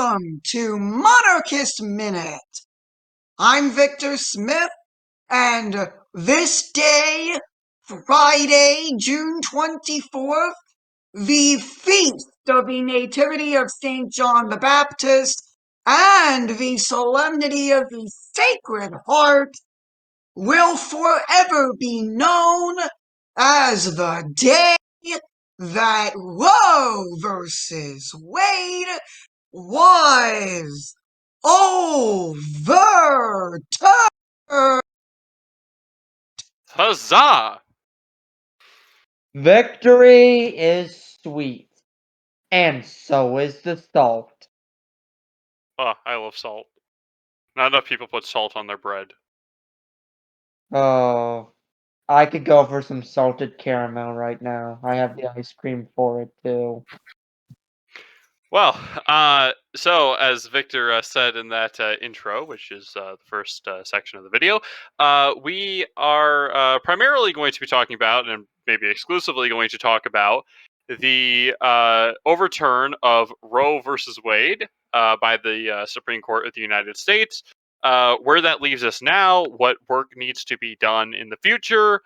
welcome to Monarchist Minute. I'm Victor Smith, and this day, Friday, June 24th, the feast of the Nativity of St. John the Baptist and the solemnity of the Sacred Heart will forever be known as the day that Roe versus Wade was overturned. Huzzah! Victory is sweet, and so is the salt. Oh, I love salt. Not enough people put salt on their bread. Oh, I could go for some salted caramel right now. I have the ice cream for it too. Well, so as Victor said in that intro, which is the first section of the video, we are primarily going to be talking about, and maybe exclusively going to talk about, the overturn of Roe versus Wade by the Supreme Court of the United States, where that leaves us now, what work needs to be done in the future,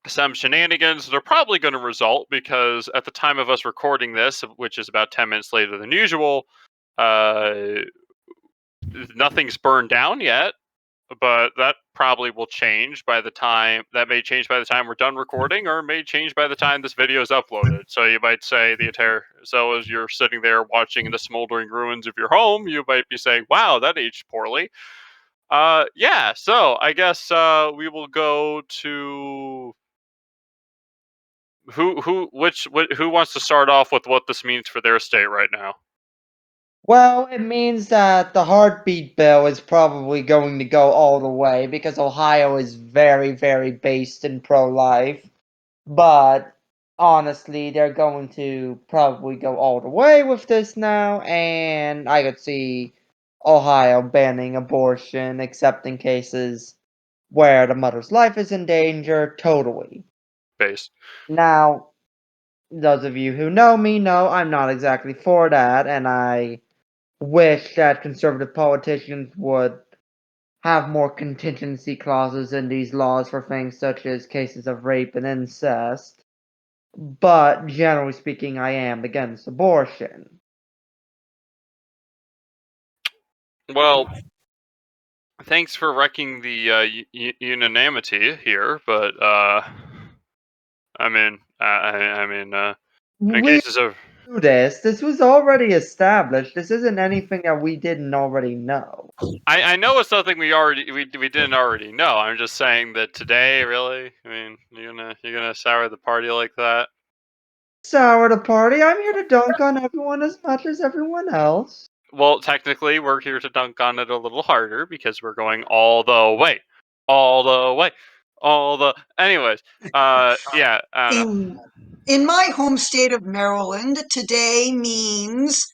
some shenanigans that are probably going to result because at the time of us recording this, which is about 10 minutes later than usual, nothing's burned down yet, but that probably will change by the time we're done recording, or may change by the time this video is uploaded. So you might say so as you're sitting there watching the smoldering ruins of your home, you might be saying, wow, that aged poorly. Yeah, so I guess we will go to who wants to start off with what this means for their state right now? Well, it means that the heartbeat bill is probably going to go all the way because Ohio is very, very based in pro-life. But honestly, they're going to probably go all the way with this now, and I could see Ohio banning abortion, except in cases where the mother's life is in danger, totally. Based. Now, those of you who know me know I'm not exactly for that, and I wish that conservative politicians would have more contingency clauses in these laws for things such as cases of rape and incest. But generally speaking, I am against abortion. Well, thanks for wrecking the unanimity here, but I mean, in We cases of do this. This was already established. This isn't anything that we didn't already know. I know it's nothing we didn't already know. I'm just saying that today, really, I mean, you're gonna sour the party like that. Sour the party. I'm here to dunk on everyone as much as everyone else. Well, technically, we're here to dunk on it a little harder because we're going all the way, all the way, all the. Anyways, yeah, I don't know. In my home state of Maryland, today means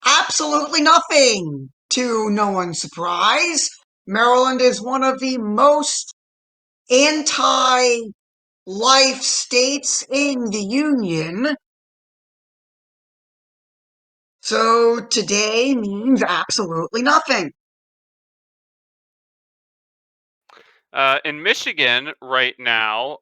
absolutely nothing. To no one's surprise, Maryland is one of the most anti-life states in the Union. So today means absolutely nothing. In Michigan right now,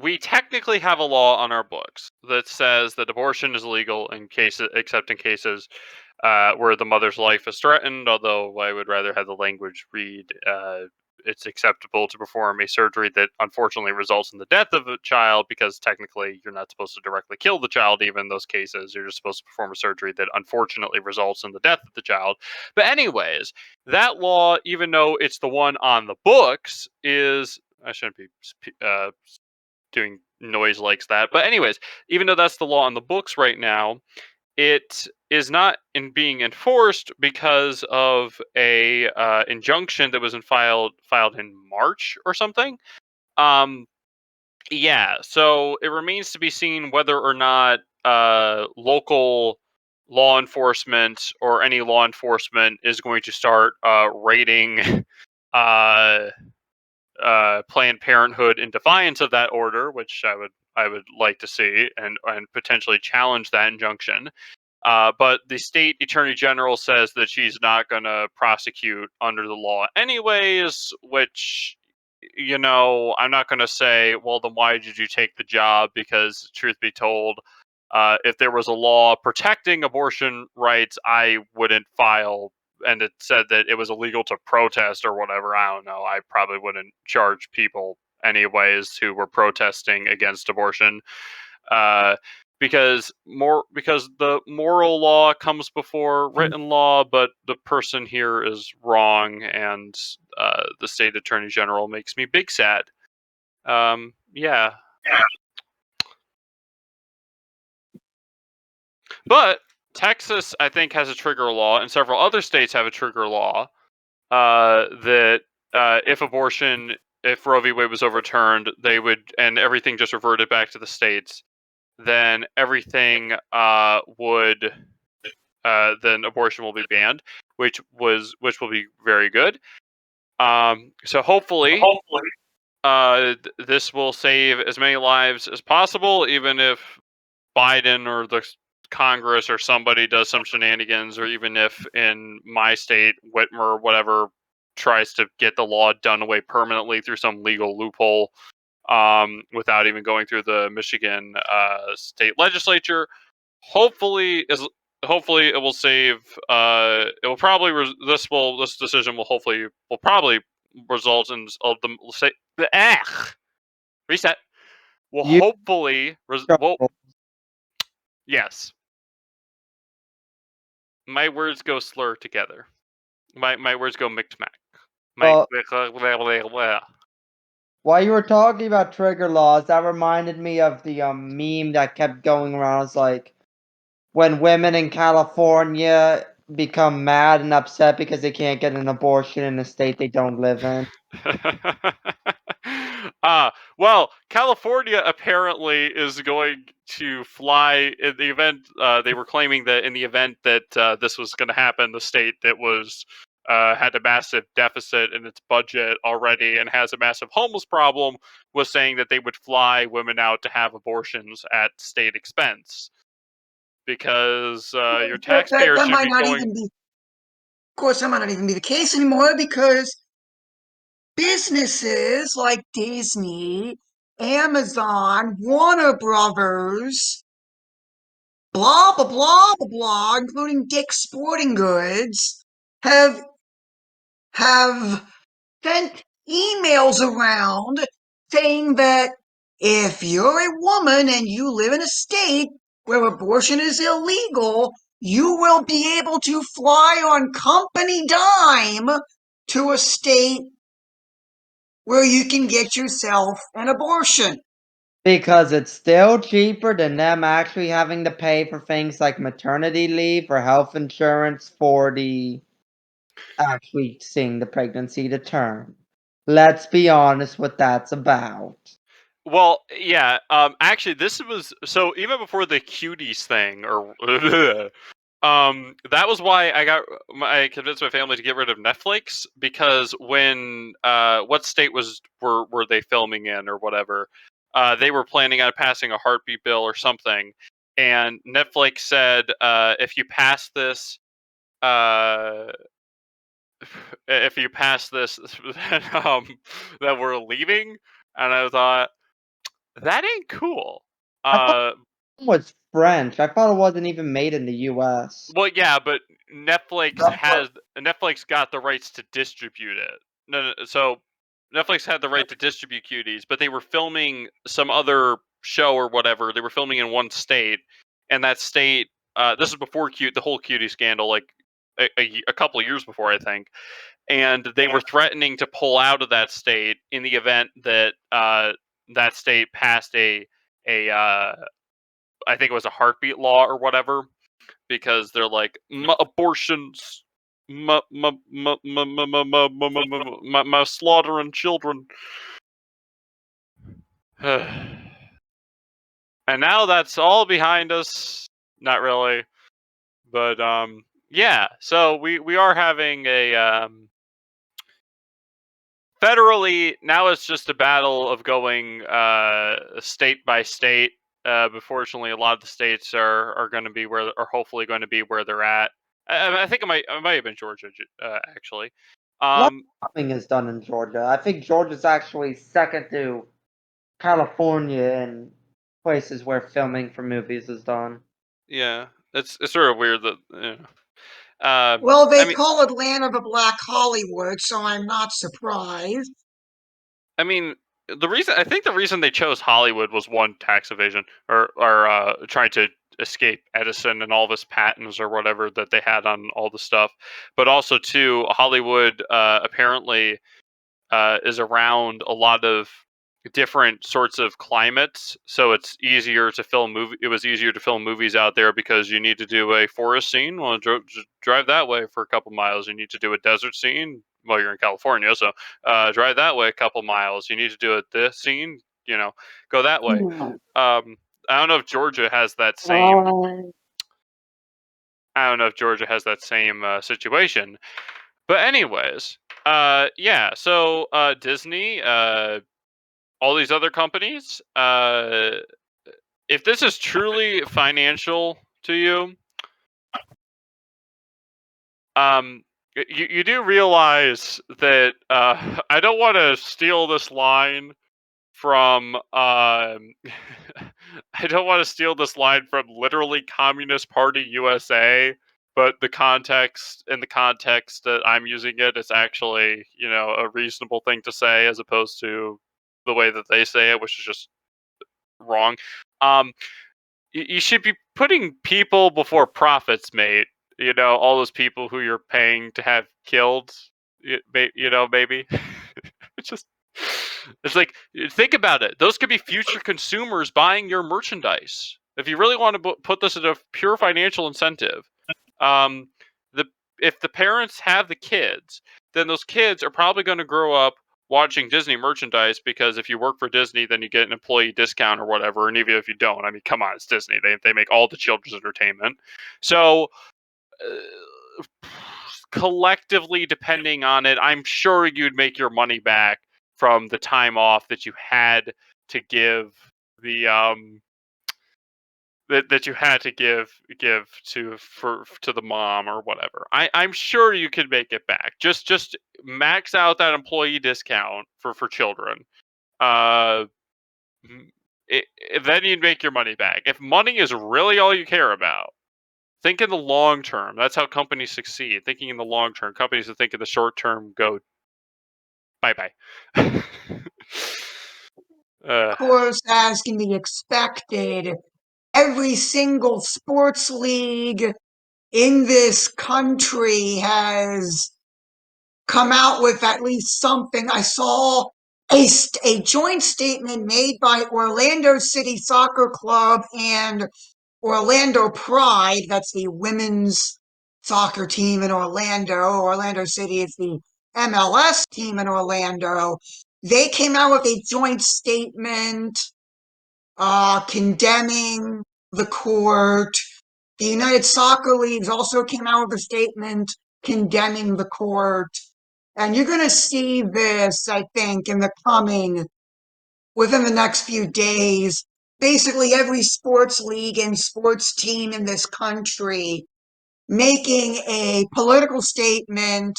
we technically have a law on our books that says that abortion is illegal except in cases where the mother's life is threatened. Although I would rather have the language read, it's acceptable to perform a surgery that unfortunately results in the death of a child, because technically you're not supposed to directly kill the child. Even in those cases, you're just supposed to perform a surgery that unfortunately results in the death of the child. But anyways, that law, even though it's the one on the books, is I shouldn't be doing noise like that. But anyways, even though that's the law on the books right now, it is not being enforced because of a injunction that was filed in March or something. Yeah, so it remains to be seen whether or not local law enforcement or any law enforcement is going to start raiding Planned Parenthood in defiance of that order, which I would I would like to see and potentially challenge that injunction. But the state attorney general says that she's not going to prosecute under the law anyways, which, I'm not going to say, well, then why did you take the job? Because, truth be told, if there was a law protecting abortion rights, I wouldn't file. And it said that it was illegal to protest or whatever. I don't know. I probably wouldn't charge people anyways who were protesting against abortion. Uh, because the moral law comes before written law, but the person here is wrong, and the state attorney general makes me big sad. Yeah. But Texas, I think, has a trigger law, and several other states have a trigger law that if Roe v. Wade was overturned, they would, and everything just reverted back to the states, then everything then abortion will be banned, which will be very good. So hopefully, this will save as many lives as possible, even if Biden or the Congress or somebody does some shenanigans, or even if in my state, Whitmer or whatever, tries to get the law done away permanently through some legal loophole, without even going through the Michigan state legislature. Hopefully it will save. It will probably this decision will probably result in reset. Will You hopefully yes. My words go slur together. My words go micmac. Well, while you were talking about trigger laws, that reminded me of the meme that kept going around. It's like when women in California become mad and upset because they can't get an abortion in a state they don't live in. Well, California apparently is going to fly in the event. They were claiming that in the event that this was going to happen, the state that was had a massive deficit in its budget already and has a massive homeless problem was saying that they would fly women out to have abortions at state expense because your taxpayers That should might be not going. even be, of course, that might not even be the case anymore because businesses like Disney, Amazon, Warner Brothers, blah, blah, blah, blah, blah, including Dick's Sporting Goods, have sent emails around saying that if you're a woman and you live in a state where abortion is illegal, you will be able to fly on company dime to a state where you can get yourself an abortion. Because it's still cheaper than them actually having to pay for things like maternity leave or health insurance for the actually seeing the pregnancy to term. Let's be honest what that's about. Well, yeah. Actually, this was so even before the cuties thing, or that was why I convinced my family to get rid of Netflix because when what state were they filming in or whatever, they were planning on passing a heartbeat bill or something, and Netflix said if you pass this, uh, if you pass this, that we're leaving, and I thought that ain't cool. I thought it was French. I thought it wasn't even made in the US. Well, yeah, but Netflix got the rights to distribute it. No, so Netflix had the right to distribute cuties, but they were filming some other show or whatever. They were filming in one state, and that state. This is before the whole cutie scandal, like a couple of years before, I think. And they were threatening to pull out of that state in the event that that state passed I think it was a heartbeat law or whatever, because they're like abortions, slaughtering children, and now that's all behind us. Not really, but yeah. So we are having federally, now it's just a battle of going state by state. But fortunately, a lot of the states are going to be are hopefully going to be where they're at. I think it might have been Georgia, actually. A lot of filming is done in Georgia. I think Georgia's actually second to California in places where filming for movies is done. Yeah, it's sort of weird that. Well, I they mean, call Atlanta the Black Hollywood, so I'm not surprised. I mean, I think the reason they chose Hollywood was one, tax evasion, or trying to escape Edison and all of his patents or whatever that they had on all the stuff, but also two, Hollywood apparently is around a lot of different sorts of climates, so it's easier to film movie. It was easier to film movies out there because you need to do a forest scene. Well, drive that way for a couple miles. You need to do a desert scene. Well, you're in California, so drive that way a couple miles. You need to do this scene. Go that way. I don't know if Georgia has that same. I don't know if Georgia has that same situation. But anyways, yeah. So Disney, all these other companies, if this is truly financial to you, you do realize that I don't want to steal this line from I don't want to steal this line from literally Communist Party USA, but the context that I'm using it is actually, a reasonable thing to say as opposed to the way that they say it, which is just wrong. You should be putting people before profits, mate. All those people who you're paying to have killed. Maybe. It's just, it's like, think about it. Those could be future consumers buying your merchandise. If you really want to put this at a pure financial incentive, um, the if the parents have the kids, then those kids are probably going to grow up watching Disney merchandise, because if you work for Disney, then you get an employee discount or whatever. And even if you don't, I mean, come on, it's Disney. They make all the children's entertainment. So collectively, depending on it, I'm sure you'd make your money back from the time off that you had to give the that you had to give to the mom or whatever. I'm sure you could make it back. Just max out that employee discount for children. Uh, then you'd make your money back. If money is really all you care about, think in the long term. That's how companies succeed. Thinking in the long term. Companies that think in the short term go bye bye. Of course, as can be expected, every single sports league in this country has come out with at least something. I saw a joint statement made by Orlando City Soccer Club and Orlando Pride. That's the women's soccer team in Orlando. Orlando City is the MLS team in Orlando. They came out with a joint statement condemning the court. The United Soccer Leagues also came out with a statement condemning the court. And you're going to see this, I think, within the next few days. Basically, every sports league and sports team in this country making a political statement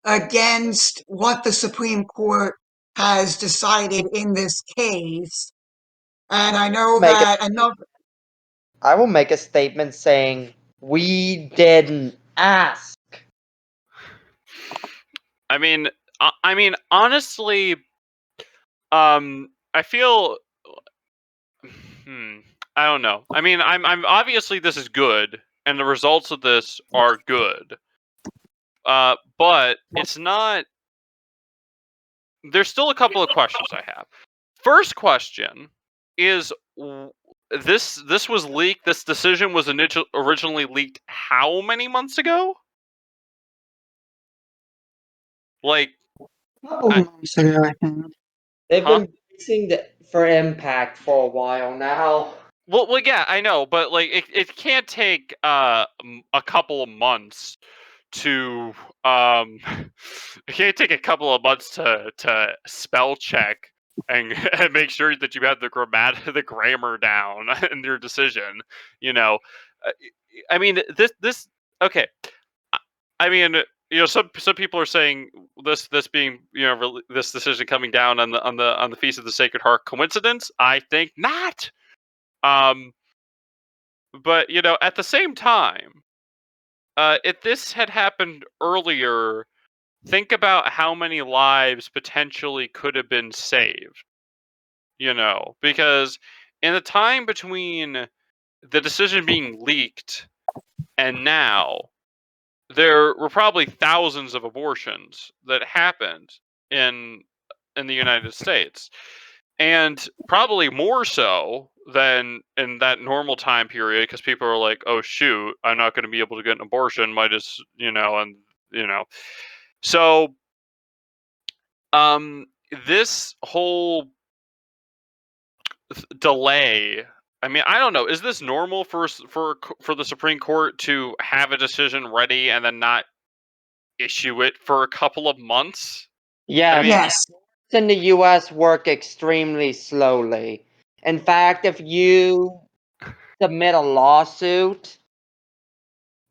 against what the Supreme Court has decided in this case. And I know Make that another. I will make a statement saying we didn't ask. I mean, honestly, I feel. I don't know. I mean, I'm obviously this is good, and the results of this are good. But it's not. There's still a couple of questions I have. First question is, this was leaked. This decision was originally leaked how many months ago? Like, Months ago, I think. They've huh? been bracing for impact for a while now. Yeah, I know, but like, it can't take a couple of months to it can't take a couple of months to spell check and, and make sure that you have the grammar down in your decision. You know, Uh, I mean this okay. I mean, some people are saying this being this decision coming down on the Feast of the Sacred Heart coincidence. I think not. Um, but at the same time, if this had happened earlier, think about how many lives potentially could have been saved. Because in the time between the decision being leaked and now, there were probably thousands of abortions that happened in in the United States, and probably more so than in that normal time period, because people are like, "Oh shoot, I'm not going to be able to get an abortion. Might as and you know." So, um, this whole delay. I mean, I don't know. Is this normal for the Supreme Court to have a decision ready and then not issue it for a couple of months? I Yes, mean, Yes. in the US work extremely slowly. In fact, if you submit a lawsuit,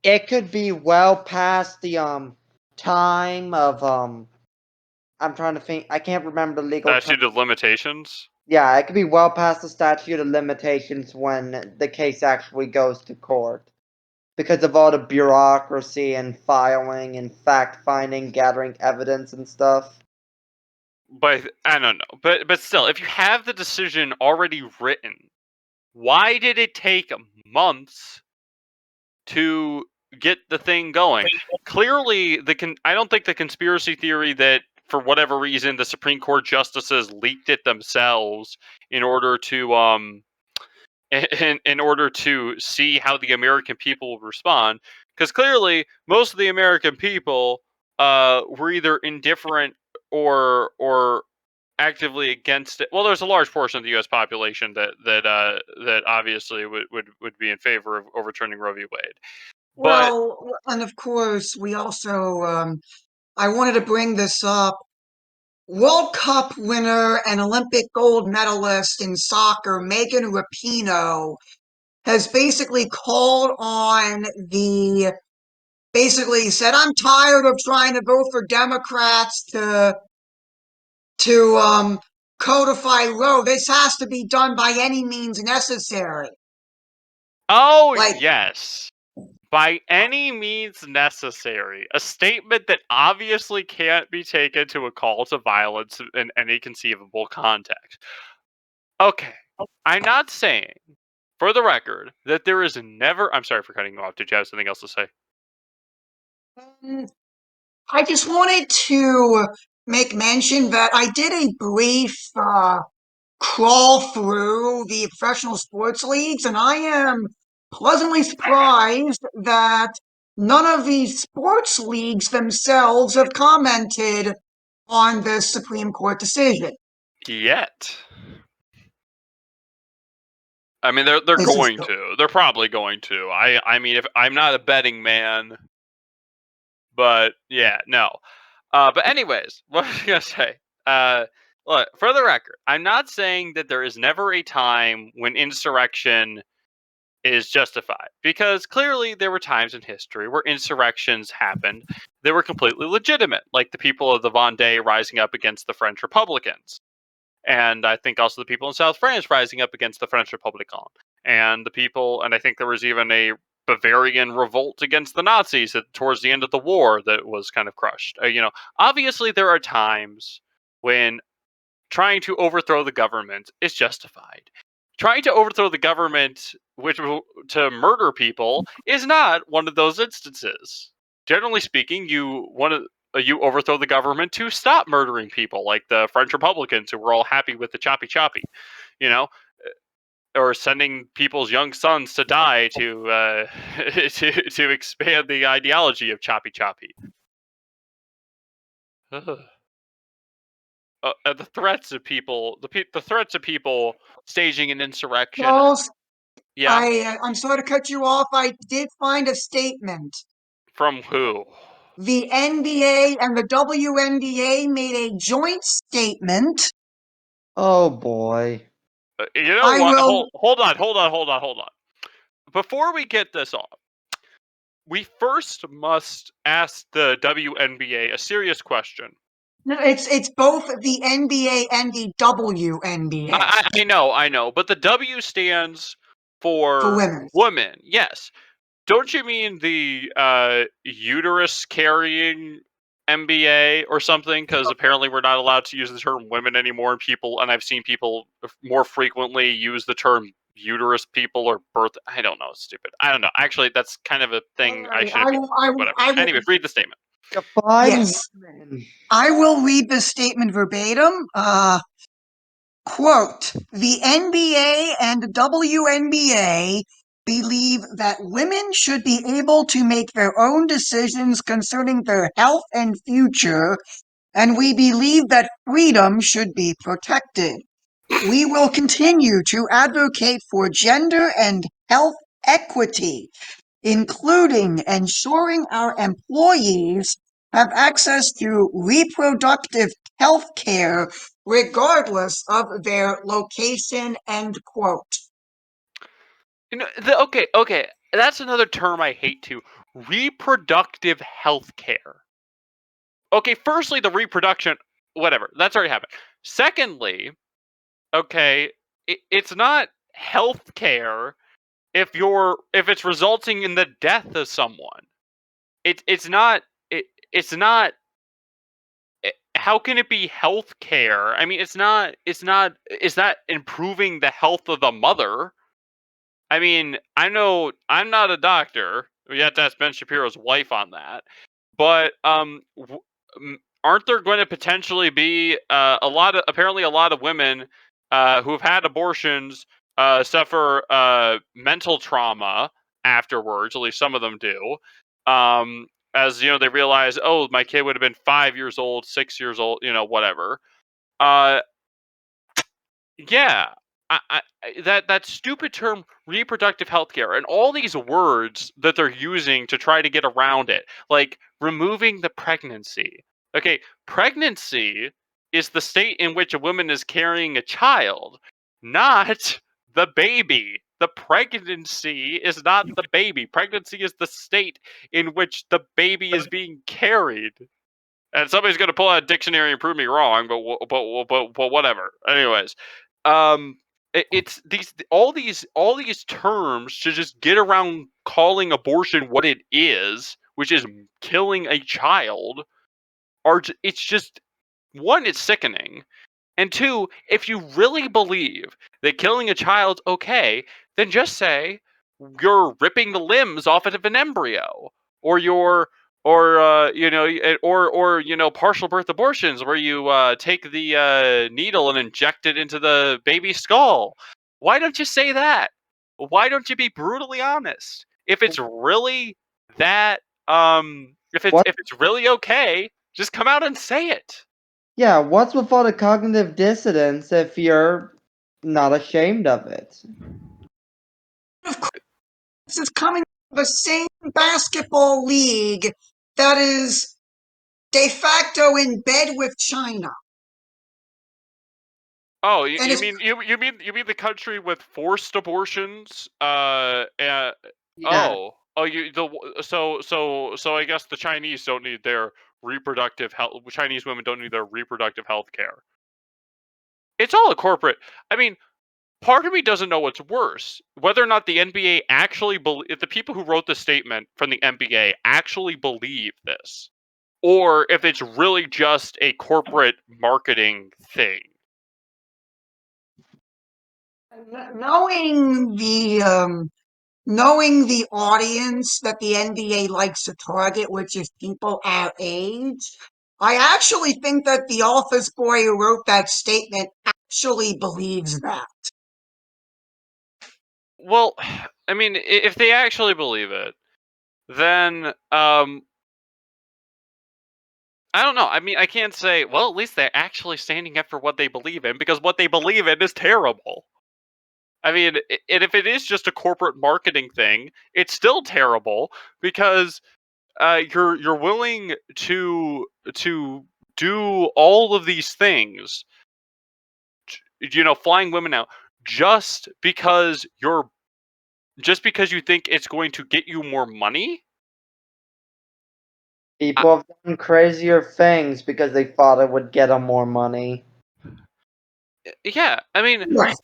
it could be well past the time of I'm trying to think. I can't remember the legal term. statute of limitations. Yeah, it could be well past the statute of limitations when the case actually goes to court because of all the bureaucracy and filing and fact finding, gathering evidence and stuff. But I don't know. But still, if you have the decision already written, why did it take months to get the thing going? Clearly, I don't think the conspiracy theory that for whatever reason the Supreme Court justices leaked it themselves in order to in order to see how the American people would respond, because clearly most of the American people were either indifferent or actively against it. Well, there's a large portion of the U.S. population that obviously would be in favor of overturning Roe v. Wade. But Well, and of course, we also, I wanted to bring this up. World Cup winner and Olympic gold medalist in soccer, Megan Rapinoe, has basically called on basically said, I'm tired of trying to vote for Democrats to codify Roe. This has to be done by any means necessary. oh Like, yes, by any means necessary, a statement that obviously can't be taken to a call to violence in any conceivable context. Okay, I'm not saying, for the record, that there is never. I'm sorry for cutting you off. Did you have something else to say? um, I just wanted to make mention that I did a brief crawl through the professional sports leagues, and I am pleasantly surprised that none of the sports leagues themselves have commented on this Supreme Court decision. Yet. I mean, they're This is going to. They're probably going to. I mean, if I'm not a betting man, but yeah, no. But anyways, what was I gonna say? Look, for the record, I'm not saying that there is never a time when insurrection is justified, because clearly there were times in history where insurrections happened that were completely legitimate, like the people of the Vendée rising up against the French Republicans. And I think also the people in South France rising up against the French Republican, and I think there was even a Bavarian revolt against the Nazis towards the end of the war that was kind of crushed. Obviously there are times when trying to overthrow the government is justified. Trying to overthrow the government, to murder people, is not one of those instances. Generally speaking, you overthrow the government to stop murdering people, like the French Republicans who were all happy with the choppy choppy, you know, or sending people's young sons to die to to expand the ideology of choppy choppy. The threats of people, the threats of people staging an insurrection. Charles. Yeah, I'm sorry to cut you off. I did find a statement. from who? the NBA and the WNBA made a joint statement. Oh boy. You know I what? will. Hold on. Before we get this off, we first must ask the WNBA a serious question. No, it's both the NBA and the WNBA I know, but the W stands for for women. woman. Yes. Don't you mean the uterus carrying MBA or something? Because apparently we're not allowed to use the term women anymore. And I've seen people more frequently use the term uterus people or birth. I don't know. It's stupid. I don't know. Actually, that's kind of a thing I Alright, shouldn't be. Whatever. I will. Anyways, read the statement. Define Yes, women. I will read the statement verbatim. Quote, the NBA and WNBA believe that women should be able to make their own decisions concerning their health and future, and we believe that freedom should be protected. We will continue to advocate for gender and health equity, including ensuring our employees have access to reproductive health care regardless of their location, end quote. You know, okay. That's another term I hate too. Reproductive health care. Okay, firstly, the reproduction, whatever, that's already happened. Secondly, okay, it's not health care if it's resulting in the death of someone. It's not it's not. How can it be health care? I mean, it's not. Is that improving the health of the mother? I mean, I know I'm not a doctor. We have to ask Ben Shapiro's wife on that. But aren't there going to potentially be apparently a lot of women who've had abortions suffer mental trauma afterwards? At least some of them do. As you know, they realize, oh, my kid would have been 5 years old, 6 years old, whatever. Uh, yeah, that stupid term reproductive health care and all these words that they're using to try to get around it, like removing the pregnancy. Okay, pregnancy is the state in which a woman is carrying a child, not the baby. The pregnancy is not the baby. Pregnancy is the state in which the baby is being carried. And somebody's going to pull out a dictionary and prove me wrong, but whatever. Anyways, it's all these terms to just get around calling abortion what it is, which is killing a child. It's just one, it's sickening, and two, if you really believe that killing a child's okay, then just say you're ripping the limbs off of an embryo, or you're or partial birth abortions where you take the needle and inject it into the baby's skull. Why don't you say that? Why don't you be brutally honest? If it's really that What? if it's really okay, just come out and say it. Yeah, what's with all the cognitive dissonance if you're not ashamed of it? Of course, this is coming from the same basketball league that is de facto in bed with China. Oh, And it's you mean the country with forced abortions? Yeah. So I guess the Chinese don't need their reproductive health. Chinese women don't need their reproductive health care. It's all a corporate. I mean, part of me doesn't know what's worse: whether or not the NBA actually if the people who wrote the statement from the NBA actually believe this, or if it's really just a corporate marketing thing. knowing the audience that the NBA likes to target, which is people our age, I actually think that the office boy who wrote that statement actually believes that. Well, I mean, if they actually believe it, then I don't know. I mean, I can't say, well, at least they're actually standing up for what they believe in, because what they believe in is terrible. I mean, and if it is just a corporate marketing thing, it's still terrible because you're willing to do all of these things, flying women out just because you think it's going to get you more money. People have done crazier things because they thought it would get them more money. Yeah, I mean, Right.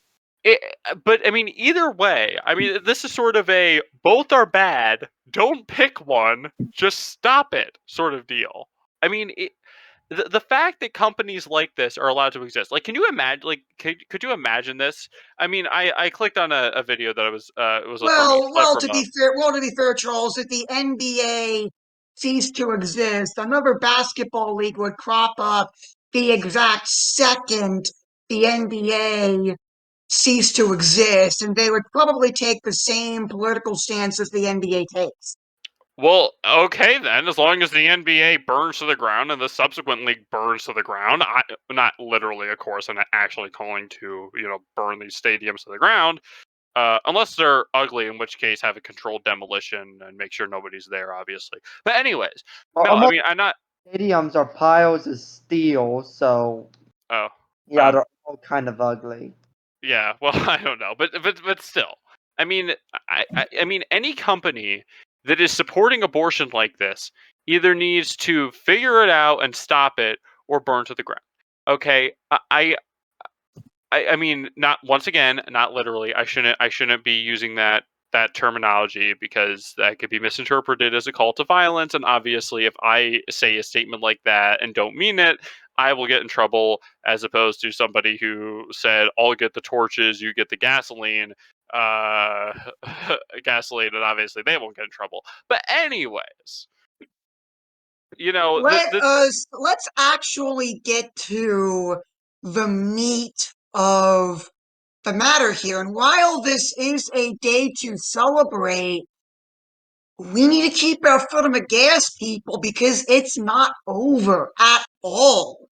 but I mean, either way, I mean, this is sort of a both are bad. Don't pick one. Just stop it, sort of deal. I mean, the fact that companies like this are allowed to exist, like, can you imagine? Like, could you imagine this? I mean, I clicked on a video that it was from a clip from a. To be fair, Charles, if the NBA ceased to exist, another basketball league would crop up the exact second the NBA ceased to exist, and they would probably take the same political stance as the NBA takes. Well, okay then, as long as the NBA burns to the ground and the subsequent league burns to the ground, not literally, of course, and actually calling to, burn these stadiums to the ground, unless they're ugly, in which case have a controlled demolition and make sure nobody's there, obviously. But anyways, no, I Almost mean, I'm not. stadiums are piles of steel, so Oh, yeah, they're all kind of ugly. yeah. Well, I don't know, but still, I mean, I mean, any company that is supporting abortion like this either needs to figure it out and stop it, or burn to the ground. Okay, I mean, not once again, not literally. I shouldn't be using that terminology because that could be misinterpreted as a call to violence. And obviously, if I say a statement like that and don't mean it, I will get in trouble. As opposed to somebody who said, "I'll get the torches, you get the gasoline." Uh, gasoline, and obviously they won't get in trouble. But anyways, Let's actually get to the meat of the matter here. And while this is a day to celebrate, we need to keep our foot on the gas, people, because it's not over at all.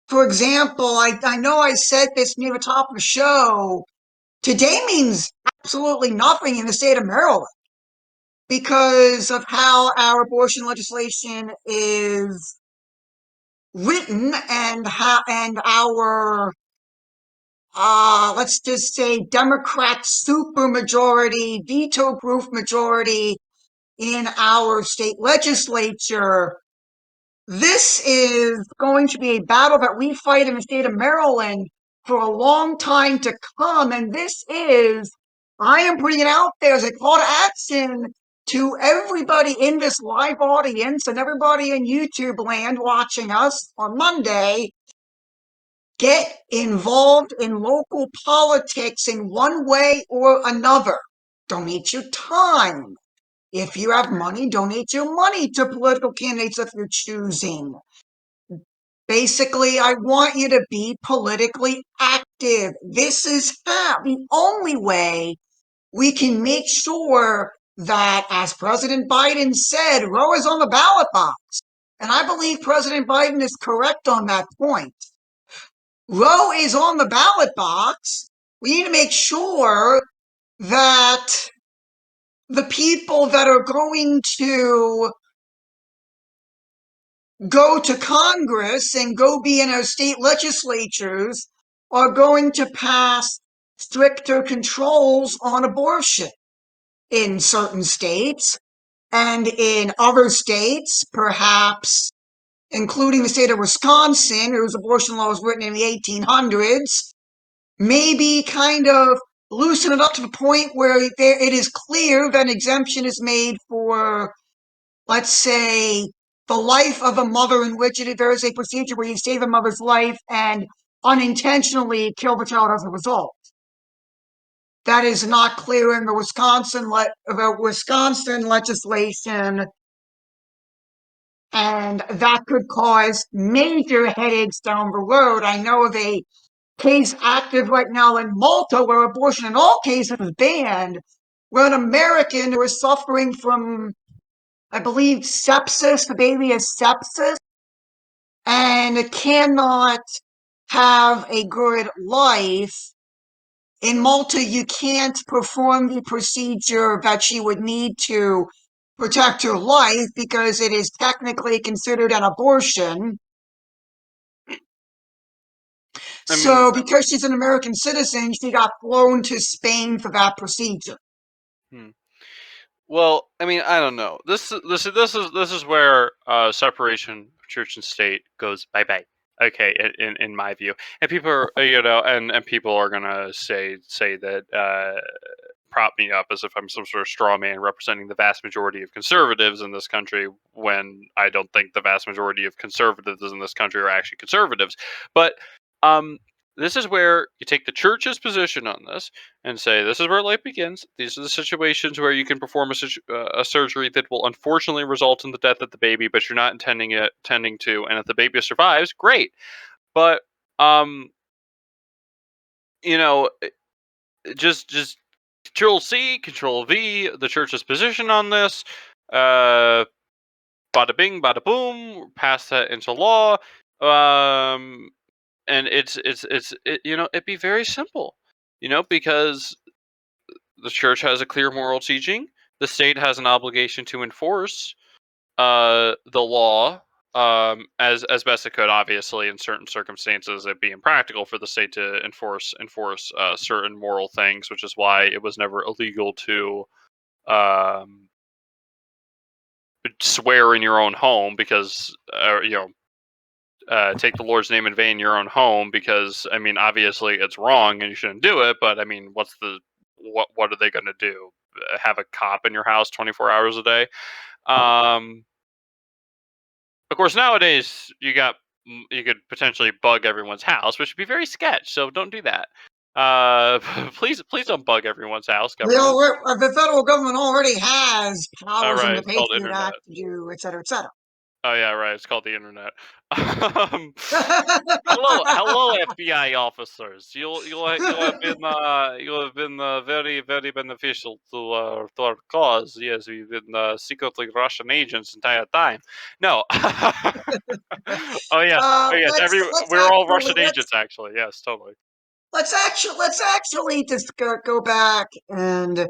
For example, I know I said this near the top of the show. Today means absolutely nothing in the state of Maryland because of how our abortion legislation is written and our let's just say Democrat supermajority, veto-proof majority in our state legislature. This is going to be a battle that we fight in the state of Maryland for a long time to come. And I am putting it out there as a call to action to everybody in this live audience and everybody in YouTube land watching us on Monday. Get involved in local politics in one way or another. Donate your time. If you have money, donate your money to political candidates if you're choosing. Basically, I want you to be politically active. This is the only way we can make sure that, as President Biden said, Roe is on the ballot box. And I believe President Biden is correct on that point. Roe is on the ballot box. We need to make sure that the people that are going to go to Congress and go be in our state legislatures are going to pass stricter controls on abortion in certain states, and in other states, perhaps including the state of Wisconsin, whose abortion law was written in the 1800s, maybe kind of loosen it up to the point where it is clear that an exemption is made for, let's say, the life of a mother, in which there is a procedure where you save a mother's life and unintentionally kill the child as a result. That is not clear in the Wisconsin legislation, and that could cause major headaches down the road. I know of a case active right now in Malta where abortion in all cases is banned, where an American who is suffering from, I believe, sepsis, the baby has sepsis, and cannot have a good life. In Malta, you can't perform the procedure that she would need to protect her life because it is technically considered an abortion. I mean, So, because she's an American citizen, she got flown to Spain for that procedure. hmm. Well, I mean, I don't know. This is where separation of church and state goes bye bye. Okay, in my view, and people are and people are gonna say that prop me up as if I'm some sort of straw man representing the vast majority of conservatives in this country, when I don't think the vast majority of conservatives in this country are actually conservatives. But um, this is where you take the church's position on this and say this is where life begins. These are the situations where you can perform a surgery that will unfortunately result in the death of the baby, but you're not intending to. And if the baby survives, great. But um, you know, just Control C, Control V, the church's position on this. Uh, bada bing, bada boom, pass that into law. And it'd be very simple, because the church has a clear moral teaching. The state has an obligation to enforce the law as best it could. Obviously, in certain circumstances, it'd be impractical for the state to enforce certain moral things, which is why it was never illegal to um, swear in your own home, because take the Lord's name in vain in your own home, because I mean, obviously it's wrong and you shouldn't do it. But I mean, what are they going to do? Have a cop in your house 24 hours a day? Um, Of course, nowadays you could potentially bug everyone's house, which would be very sketch. So don't do that. Please don't bug everyone's house, government. The federal government already has All powers in right, the it's called Patriot internet. Act to do, et cetera, et cetera. Oh yeah, right. It's called the internet. Um, hello, FBI officers. You'll have been very very beneficial to our cause. Yes, we've been secretly Russian agents entire time. No. Oh yes. We're all Russian agents, actually. Yes, totally. Let's actually just go back and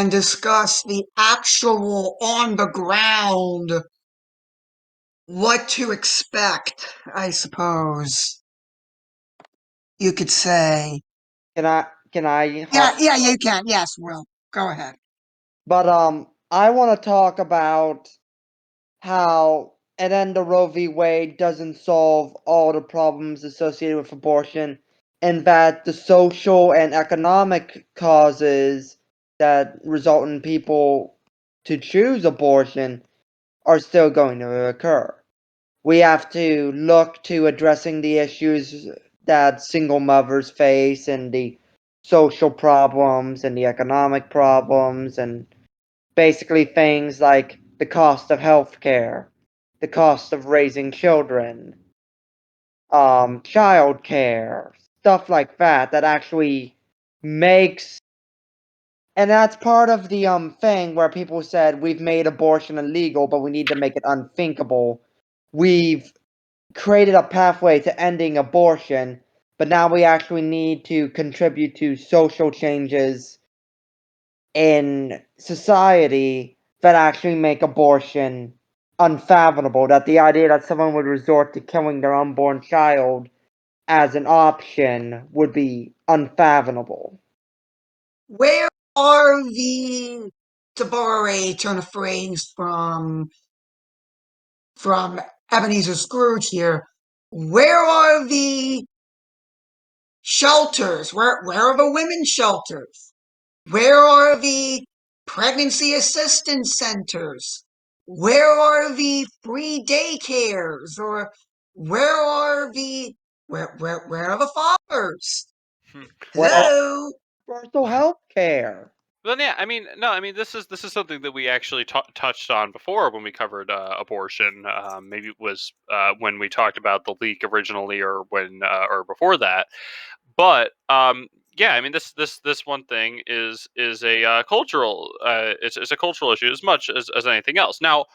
discuss the actual on the ground what to expect, I suppose you could say. Can I Yeah, hop? yeah, you can. Yes, Will. Go ahead. But I want to talk about how and then the Roe v. Wade doesn't solve all the problems associated with abortion, and that the social and economic causes that result in people to choose abortion are still going to occur. We have to look to addressing the issues that single mothers face, and the social problems and the economic problems, and basically things like the cost of healthcare, the cost of raising children, child care, stuff like that, that actually makes. And that's part of the thing where people said we've made abortion illegal, but we need to make it unthinkable. We've created a pathway to ending abortion, but now we actually need to contribute to social changes in society that actually make abortion unfathomable. That the idea that someone would resort to killing their unborn child as an option would be unfathomable. Where are the, to borrow a turn of phrase from Ebenezer Scrooge here, where are the shelters? Where are the women's shelters? Where are the pregnancy assistance centers? Where are the free daycares? Or where are the where are the fathers? Hmm. Where's Well, Hello? universal health care? then yeah. I mean, no. I mean, this is something that we actually touched on before when we covered abortion. Maybe it was when we talked about the leak originally, or or before that. But yeah, I mean, this one thing is a cultural it's a cultural issue as much as anything else. Now,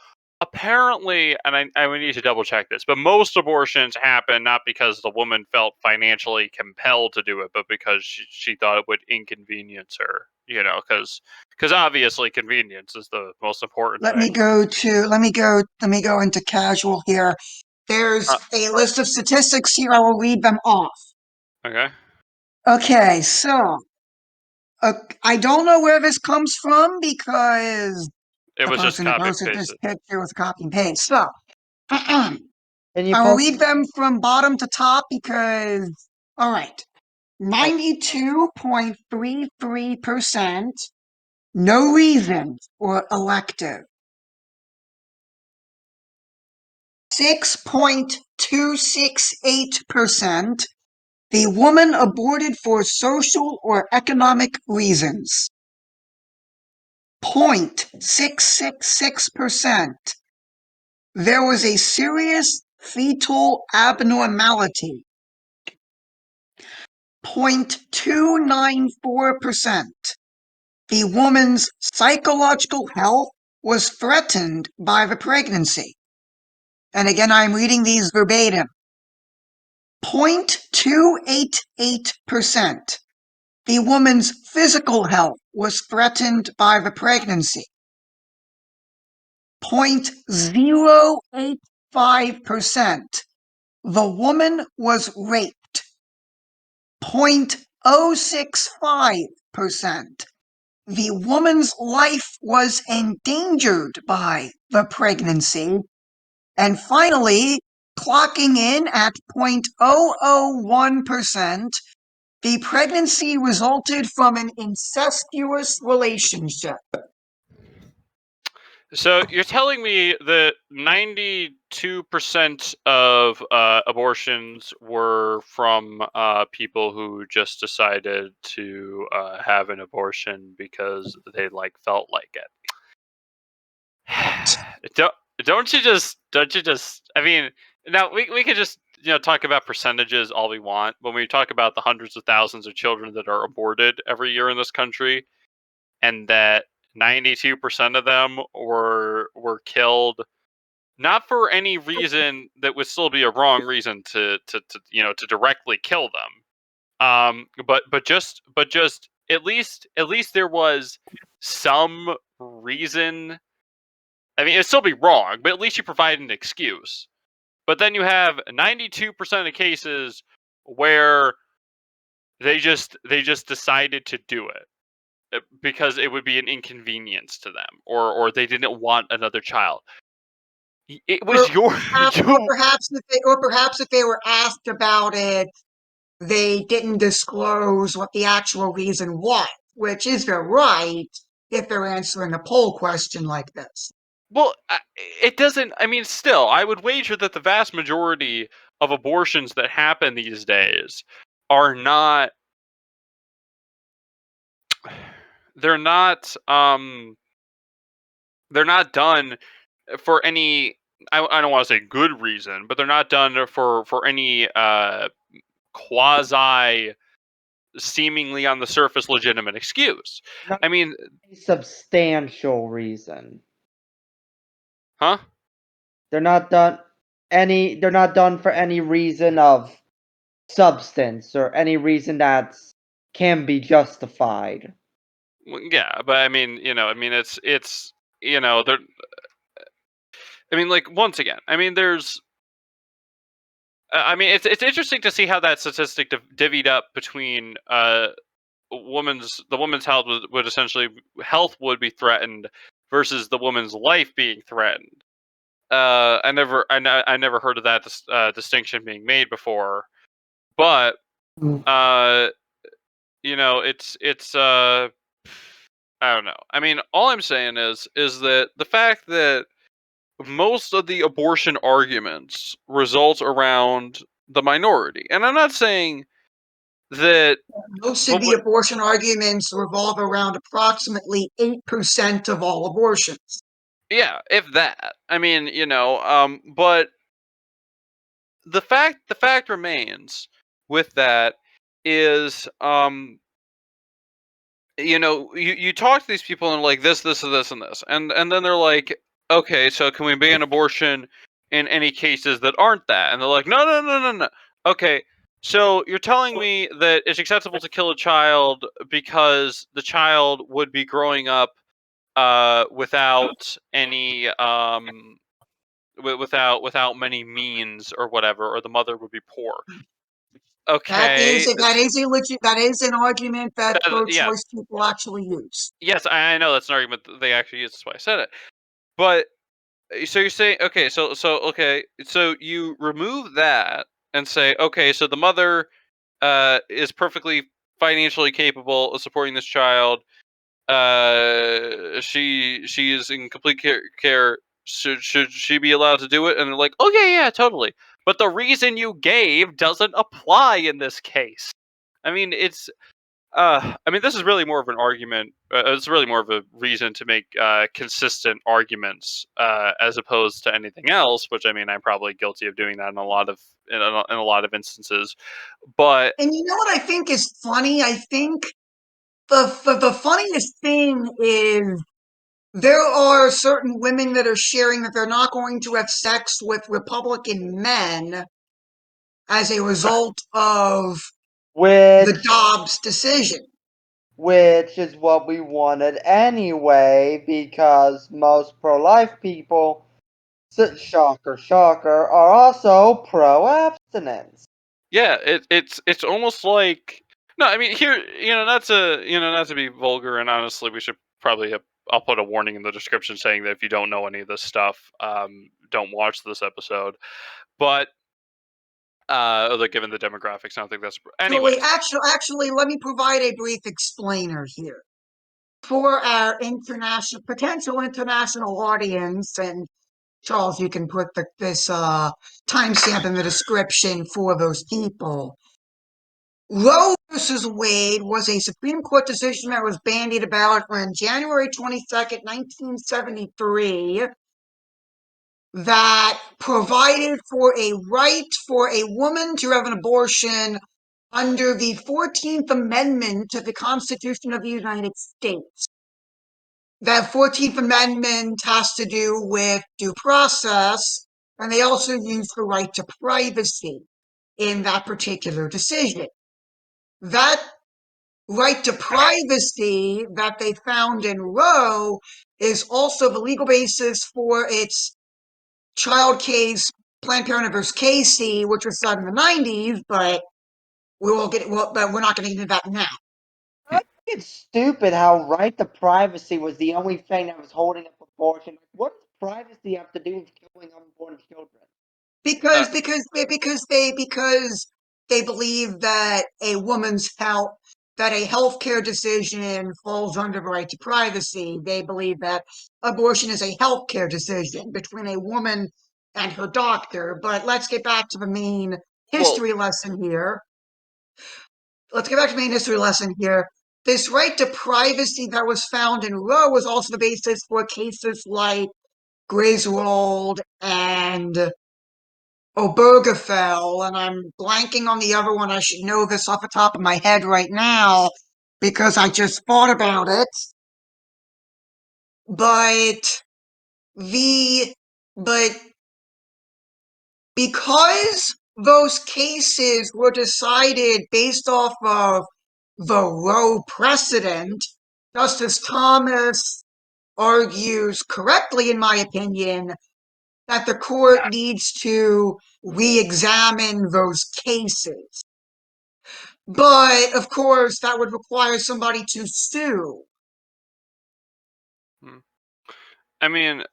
apparently, and I would need to double check this, but most abortions happen not because the woman felt financially compelled to do it, but because she thought it would inconvenience her. Because obviously convenience is the most important Let me thing. go into casual here. There's a list of statistics here. I will read them off. Okay. Okay, so I don't know where this comes from because It the was just person who copy and posted this pasted. picture was copy and paste. So I Can you will post? read them from bottom to top because, all right, 92.33%, no reason or elective. 6.268%, the woman aborted for social or economic reasons. 0.666%, there was a serious fetal abnormality. 0.294%, the woman's psychological health was threatened by the pregnancy. And again, I'm reading these verbatim. 0.288%, the woman's physical health was threatened by the pregnancy. 0.085%, the woman was raped. 0.065%, the woman's life was endangered by the pregnancy. And finally, clocking in at 0.001%, the pregnancy resulted from an incestuous relationship. So you're telling me that 92% of abortions were from people who just decided to have an abortion because they felt like it. don't don't you just I mean, now we could just talk about percentages all we want. When we talk about the hundreds of thousands of children that are aborted every year in this country, and that 92% of them were killed not for any reason that would still be a wrong reason to directly kill them, but just at least there was some reason. I mean, it'd still be wrong, but at least you provide an excuse. But then you have 92% of cases where they just decided to do it because it would be an inconvenience to them, or they didn't want another child. It Or was your perhaps, or you. perhaps if they were asked about it, they didn't disclose what the actual reason was, which is their right if they're answering a poll question like this. Well, it doesn't. I mean, still, I would wager that the vast majority of abortions that happen these days are not. They're not. They're not done for any. I don't want to say good reason, but they're not done for any quasi seemingly on the surface legitimate excuse. Not I mean, a substantial reason. huh? They're not done they're not done for any reason of substance or any reason that can be justified. Well, yeah, but I mean, it's there. I mean, once again, I mean, there's. I mean, it's interesting to see how that statistic divvied up between the woman's would essentially health would be threatened versus the woman's life being threatened. I never heard of that distinction being made before, but uh, it's I don't know. I mean, all I'm saying is that the fact that most of the abortion arguments result around the minority, and I'm not saying that. Most of But the abortion arguments revolve around approximately 8% of all abortions. yeah, if that. I mean, but the fact remains with that is you talk to these people and like this and this and this, and then they're like, okay, so can we ban abortion in any cases that aren't that? And they're like, no, no, no, no, no. Okay, so you're telling me that it's acceptable to kill a child because the child would be growing up without any without many means or whatever, or the mother would be poor. Okay, That is an argument that yeah, pro-choice people actually use. yes, I know that's an argument that they actually use. That's why I said it. But so you're saying, okay, so you remove that and say, okay, so the mother is perfectly financially capable of supporting this child. She is in complete care. Should she be allowed to do it? And they're like, oh yeah, totally. But the reason you gave doesn't apply in this case. I mean, this is really more of an argument. It's really more of a reason to make consistent arguments as opposed to anything else. Which, I mean, I'm probably guilty of doing that in a lot of instances. But And you know what I think is funny? I think the funniest thing is there are certain women that are sharing that they're not going to have sex with Republican men as a result of the which Dobbs decision. which is what we wanted anyway, because most pro-life people, shocker, shocker, are also pro-abstinence. yeah, it's almost like, no. I mean, here, not to be vulgar, and honestly, we should probably have. I'll put a warning in the description saying that if you don't know any of this stuff, don't watch this episode. But given the demographics, I don't think that's. Actually, Anyways, actually, let me provide a brief explainer here for our potential international audience. And Charles, you can put this timestamp in the description for those people. Roe versus Wade was a Supreme Court decision that was bandied about on January 22nd, 1973, that provided for a right for a woman to have an abortion under the 14th Amendment to the Constitution of the United States. That 14th Amendment has to do with due process, and they also use the right to privacy in that particular decision. That right to privacy that they found in Roe is also the legal basis for its child case, Planned Parenthood versus Casey, which was started in the 90s, but but we're not going to get into that now. I think it's stupid how right to privacy was the only thing that was holding up abortion. What does privacy have to do with killing unborn children? Because they believe that a woman's health, that a healthcare decision falls under the right to privacy. They believe that abortion is a healthcare decision between a woman and her doctor. But let's get back to the main well, history lesson here. This right to privacy that was found in Roe was also the basis for cases like Griswold and Obergefell, and I'm blanking on the other one. I should know this off the top of my head right now because I just thought about it. But the but because those cases were decided based off of the Roe precedent, Justice Thomas argues correctly, in my opinion, that the court needs to re-examine those cases. But of course, that would require somebody to sue. hmm. I mean,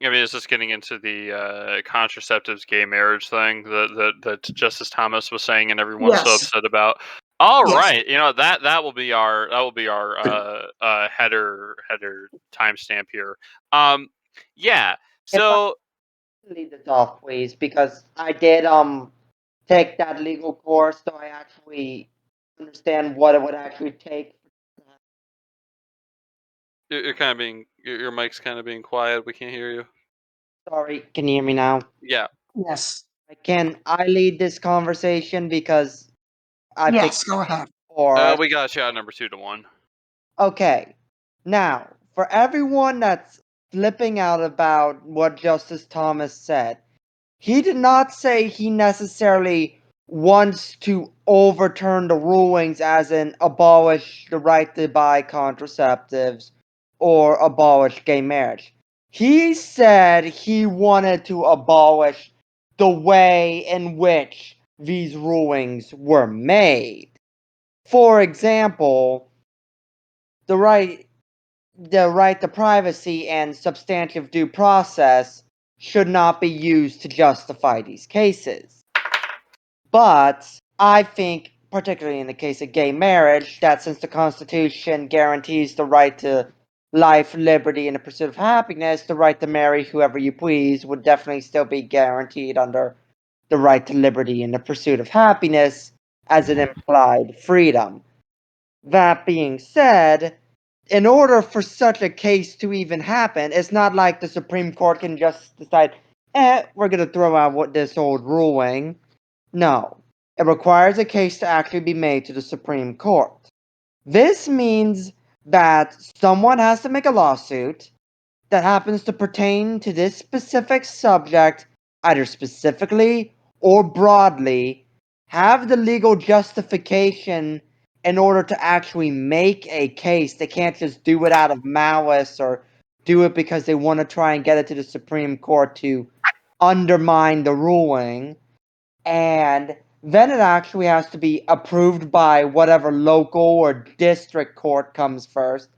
it's just getting into the contraceptives, gay marriage thing that Justice Thomas was saying, and everyone's so Yes, upset about. All yes. right, that will be our header timestamp here. Yeah. If I So could lead this off, please, because I did take that legal course, so I actually understand what it would actually take. you're kind of being your mic's kind of being quiet. We can't hear you. Sorry, can you hear me now? Yeah. Yes. I lead this conversation because I picked Yes, go ahead. for us. We got a shot number 2-1. Okay, now for everyone that's flipping out about what Justice Thomas said. He did not say he necessarily wants to overturn the rulings, as in abolish the right to buy contraceptives or abolish gay marriage. He said he wanted to abolish the way in which these rulings were made. For example, the right to privacy and substantive due process should not be used to justify these cases. But I think, particularly in the case of gay marriage, that since the Constitution guarantees the right to life, liberty, and the pursuit of happiness, the right to marry whoever you please would definitely still be guaranteed under the right to liberty and the pursuit of happiness as an implied freedom. That being said, in order for such a case to even happen, it's not like the Supreme Court can just decide, we're going to throw out this old ruling. No. It requires a case to actually be made to the Supreme Court. This means that someone has to make a lawsuit that happens to pertain to this specific subject, either specifically or broadly, have the legal justification in order to actually make a case. They can't just do it out of malice or do it because they want to try and get it to the Supreme Court to undermine the ruling. And then it actually has to be approved by whatever local or district court comes first,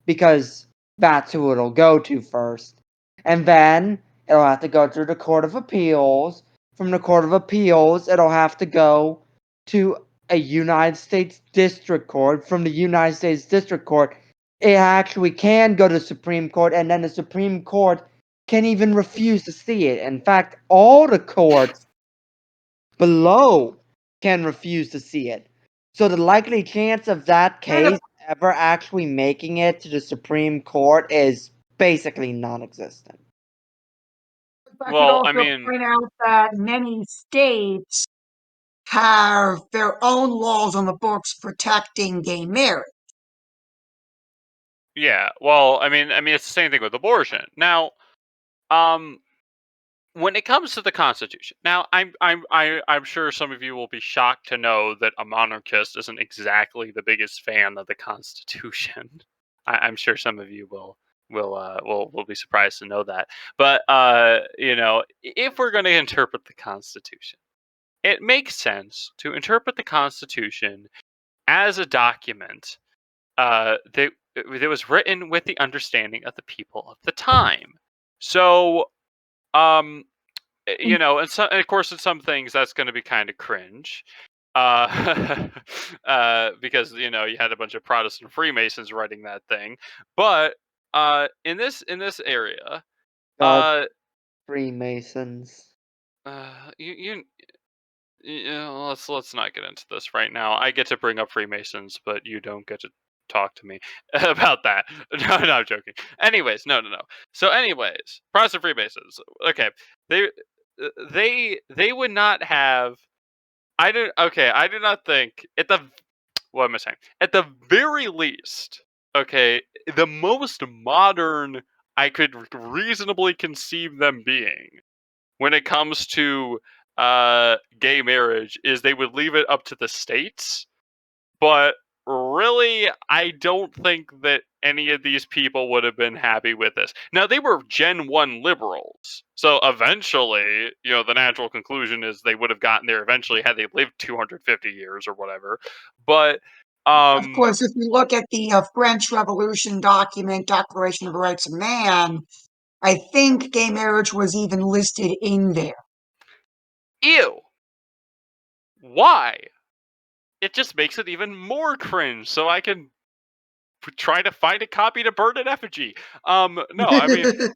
because that's who it'll go to first. And then it'll have to go through the Court of Appeals. From the Court of Appeals, it'll have to go to a United States District Court. From the United States District Court, it actually can go to the Supreme Court, and then the Supreme Court can even refuse to see it. In fact, all the courts below can refuse to see it. So the likely chance of that case ever actually making it to the Supreme Court is basically non-existent. I could Well, I also mean, point out that many states have their own laws on the books protecting gay marriage. yeah. Well, I mean, it's the same thing with abortion. Now, um, when it comes to the Constitution, now I'm sure some of you will be shocked to know that a monarchist isn't exactly the biggest fan of the Constitution. I'm sure some of you will be surprised to know that. But if we're going to interpret the Constitution, it makes sense to interpret the Constitution as a document that was written with the understanding of the people of the time. So, um, and of course, in some things that's going to be kind of cringe, because you had a bunch of Protestant Freemasons writing that thing. But in this area, God, uh, Freemasons. you yeah, let's not get into this right now. I get to bring up Freemasons, but you don't get to talk to me about that. No, no, I'm joking. Anyways, no. So, anyways, Protestant Freemasons. Okay, they they would not have. I do not think at the what am I saying? At the very least, okay, the most modern I could reasonably conceive them being when it comes to gay marriage is they would leave it up to the states. But really, I don't think that any of these people would have been happy with this. Now, they were Gen 1 liberals. So eventually, the natural conclusion is they would have gotten there eventually had they lived 250 years or whatever. But Of course, if you look at the French Revolution document, Declaration of the Rights of Man, I think gay marriage was even listed in there. ew. Why? It just makes it even more cringe. So I can try to find a copy to burn in effigy. No, I mean,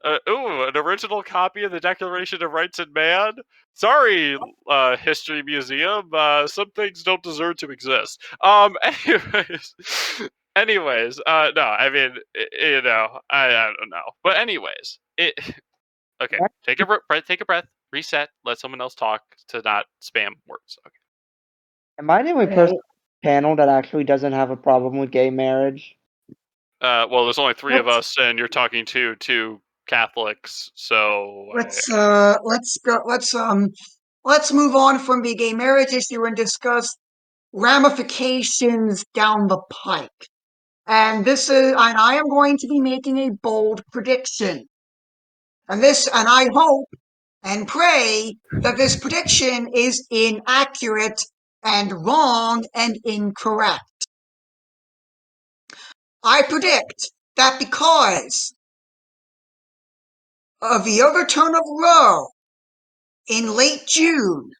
an original copy of the Declaration of Rights of Man. Sorry, History Museum. Some things don't deserve to exist. Anyways, no. I mean, I don't know. But anyways, okay. Take a breath. Take a breath. Reset. Let someone else talk to not spam words. Okay. Am I the only person on the panel that actually doesn't have a problem with gay marriage? Well, there's only three of Let's us, and you're talking to two Catholics, so let's move on from the gay marriage issue and discuss ramifications down the pike. And I am going to be making a bold prediction. And I hope and pray that this prediction is inaccurate and wrong and incorrect. I predict that because of the overturn of Roe in late June,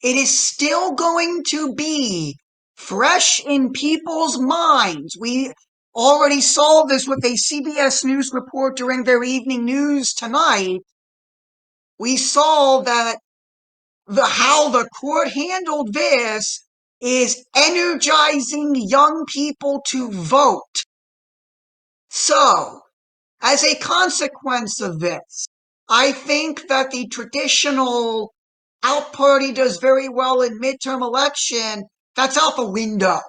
it is still going to be fresh in people's minds. We already saw this with a CBS News report during their evening news tonight. We saw that how the court handled this is energizing young people to vote. So, as a consequence of this, I think that the traditional out party does very well in midterm election. That's out the window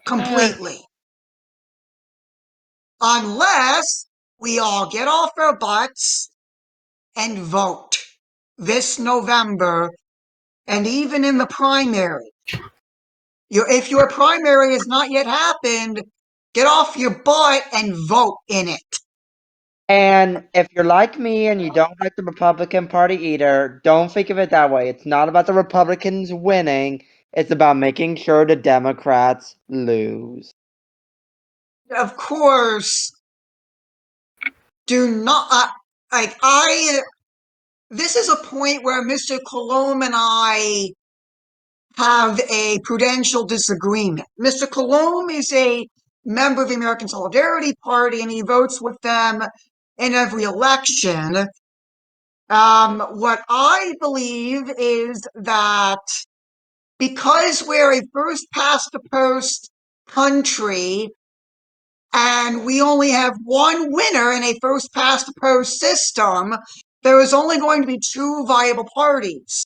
completely. Unless we all get off our butts and vote this November and even in the primary. If your primary has not yet happened, get off your butt and vote in it. And if you're like me and you don't like the Republican Party either, don't think of it that way. It's not about the Republicans winning, it's about making sure the Democrats lose. Of course, do not, this is a point where Mr. Colomb and I have a prudential disagreement. Mr. Colomb is a member of the American Solidarity Party and he votes with them in every election. What I believe is that because we're a first past the post country and we only have one winner in a first past the post system, there is only going to be two viable parties.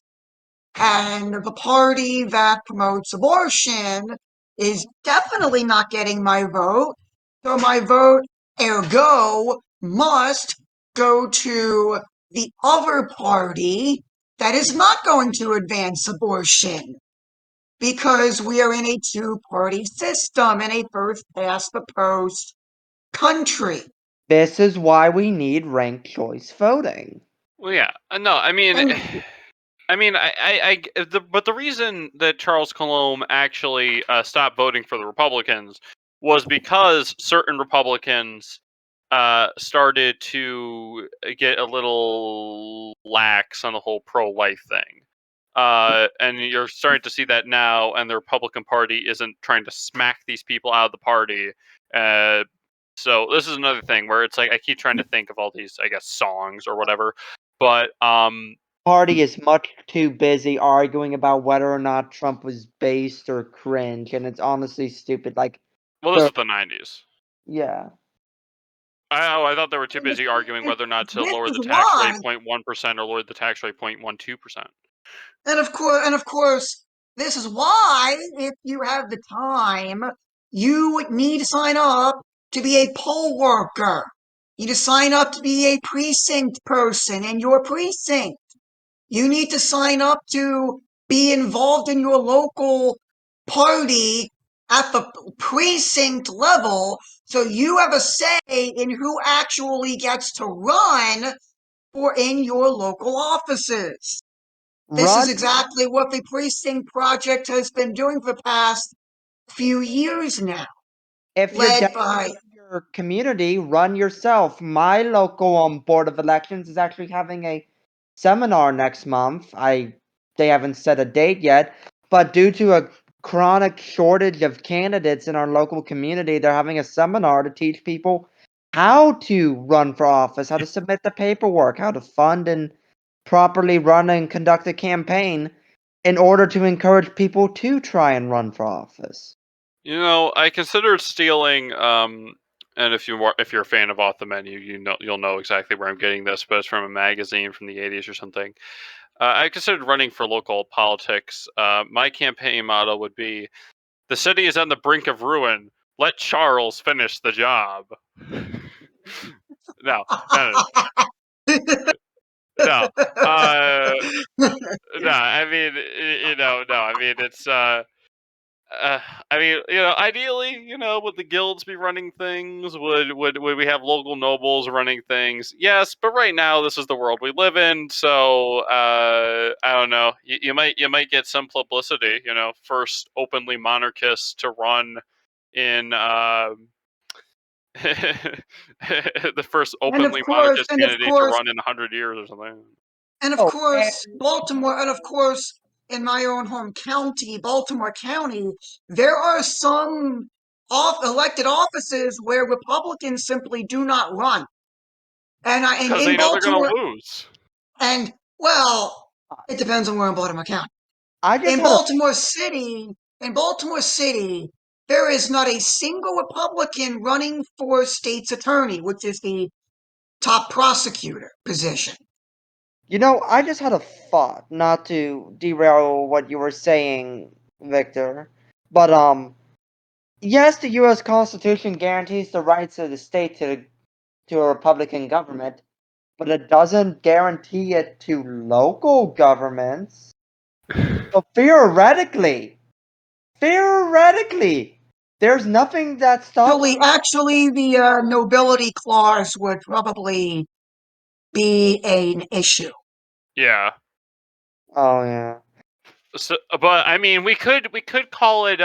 And the party that promotes abortion is definitely not getting my vote. So my vote, ergo, must go to the other party that is not going to advance abortion. Because we are in a two-party system, in a first-past-the-post country. This is why we need ranked choice voting. Well, yeah. No, I mean, And but the reason that Charles Colomb actually stopped voting for the Republicans was because certain Republicans started to get a little lax on the whole pro-life thing. And you're starting to see that now, and the Republican Party isn't trying to smack these people out of the party. So this is another thing where it's like I keep trying to think of all these, I guess, songs or whatever. But Party is much too busy arguing about whether or not Trump was based or cringe, and it's honestly stupid. Like, well, this so, is the '90s. yeah. I thought they were too busy arguing whether or not to this lower is the tax rate why 0.1% or lower the tax rate 0.12%. And of course, this is why, if you have the time, you need to sign up to be a poll worker. You need to sign up to be a precinct person in your precinct. You need to sign up to be involved in your local party at the precinct level so you have a say in who actually gets to run for in your local offices. This is Run exactly what the Precinct Project has been doing for the past few years now, If you're led desperate by. for your community, run yourself. My local board of elections is actually having a seminar next month. They haven't set a date yet, but due to a chronic shortage of candidates in our local community, they're having a seminar to teach people how to run for office, how to submit the paperwork, how to fund and properly run and conduct a campaign in order to encourage people to try and run for office. You know, I considered stealing. And if you're a fan of Off the Menu, you'll know exactly where I'm getting this, but it's from a magazine from the '80s or something. I considered running for local politics. My campaign motto would be: "The city is on the brink of ruin. let Charles finish the job. No. No. No, I mean, no, I mean, it's, I mean, ideally, would the guilds be running things? Would we have local nobles running things? Yes, but right now this is the world we live in, so I don't know. You might get some publicity. First openly monarchist to run in the first and of openly course, monarchist and of candidate to course, run in 100 years or something. and of Oh, course, Baltimore, and of course, in my own home county, Baltimore County, there are some elected offices where Republicans simply do not run. And Because in they know they're gonna Baltimore, lose. and well, it depends on where in Baltimore County. I just In had a Baltimore City, in Baltimore City, there is not a single Republican running for state's attorney, which is the top prosecutor position. I just had a thought, not to derail what you were saying, Victor. But yes, the U.S. Constitution guarantees the rights of the state to a Republican government, but it doesn't guarantee it to local governments. So theoretically, there's nothing that stops. Actually, the nobility clause would probably be an issue. Yeah. Oh yeah. So, but I mean, we could call it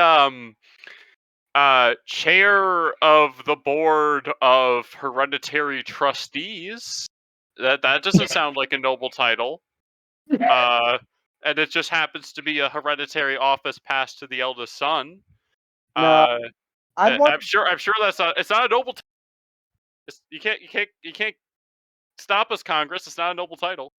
chair of the board of hereditary trustees. That doesn't sound like a noble title. And it just happens to be a hereditary office passed to the eldest son. No, Uh, I want. I'm sure that's not. It's not a noble. You can't stop us, Congress. It's not a noble title.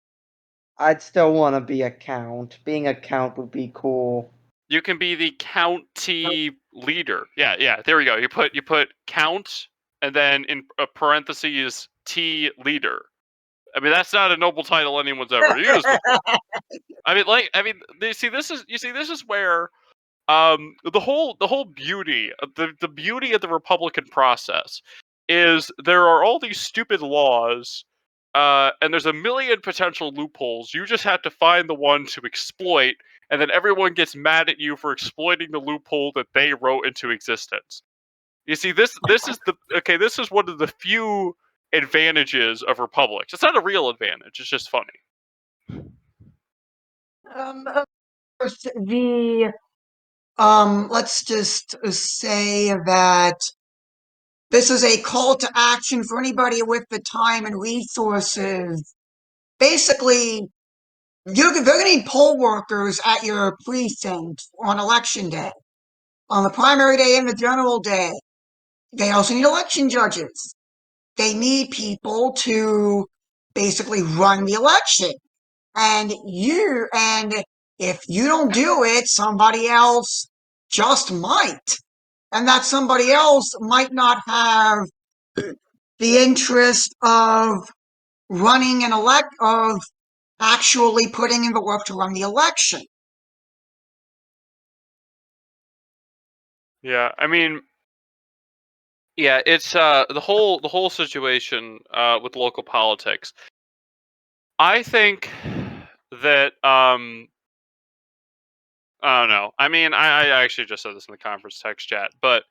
I'd still want to be a count. Being a count would be cool. You can be the county leader. Yeah. There we go. You put count and then in parentheses T leader. I mean, that's not a noble title anyone's ever used before. This is where the whole beauty the beauty of the Republican process is there are all these stupid laws, and there's a million potential loopholes. You just have to find the one to exploit, and then everyone gets mad at you for exploiting the loophole that they wrote into existence. You see, this is one of the few advantages of republics. It's not a real advantage. It's just funny. Of course, let's just say that this is a call to action for anybody with the time and resources. Basically, they're going to need poll workers at your precinct on election day, on the primary day and the general day. They also need election judges. They need people to basically run the election. And if you don't do it, somebody else just might. And that somebody else might not have the interest of of actually putting in the work to run the election. Yeah, I mean, yeah, it's the whole situation with local politics. I think that I don't know. I mean, I actually just said this in the conference text chat, but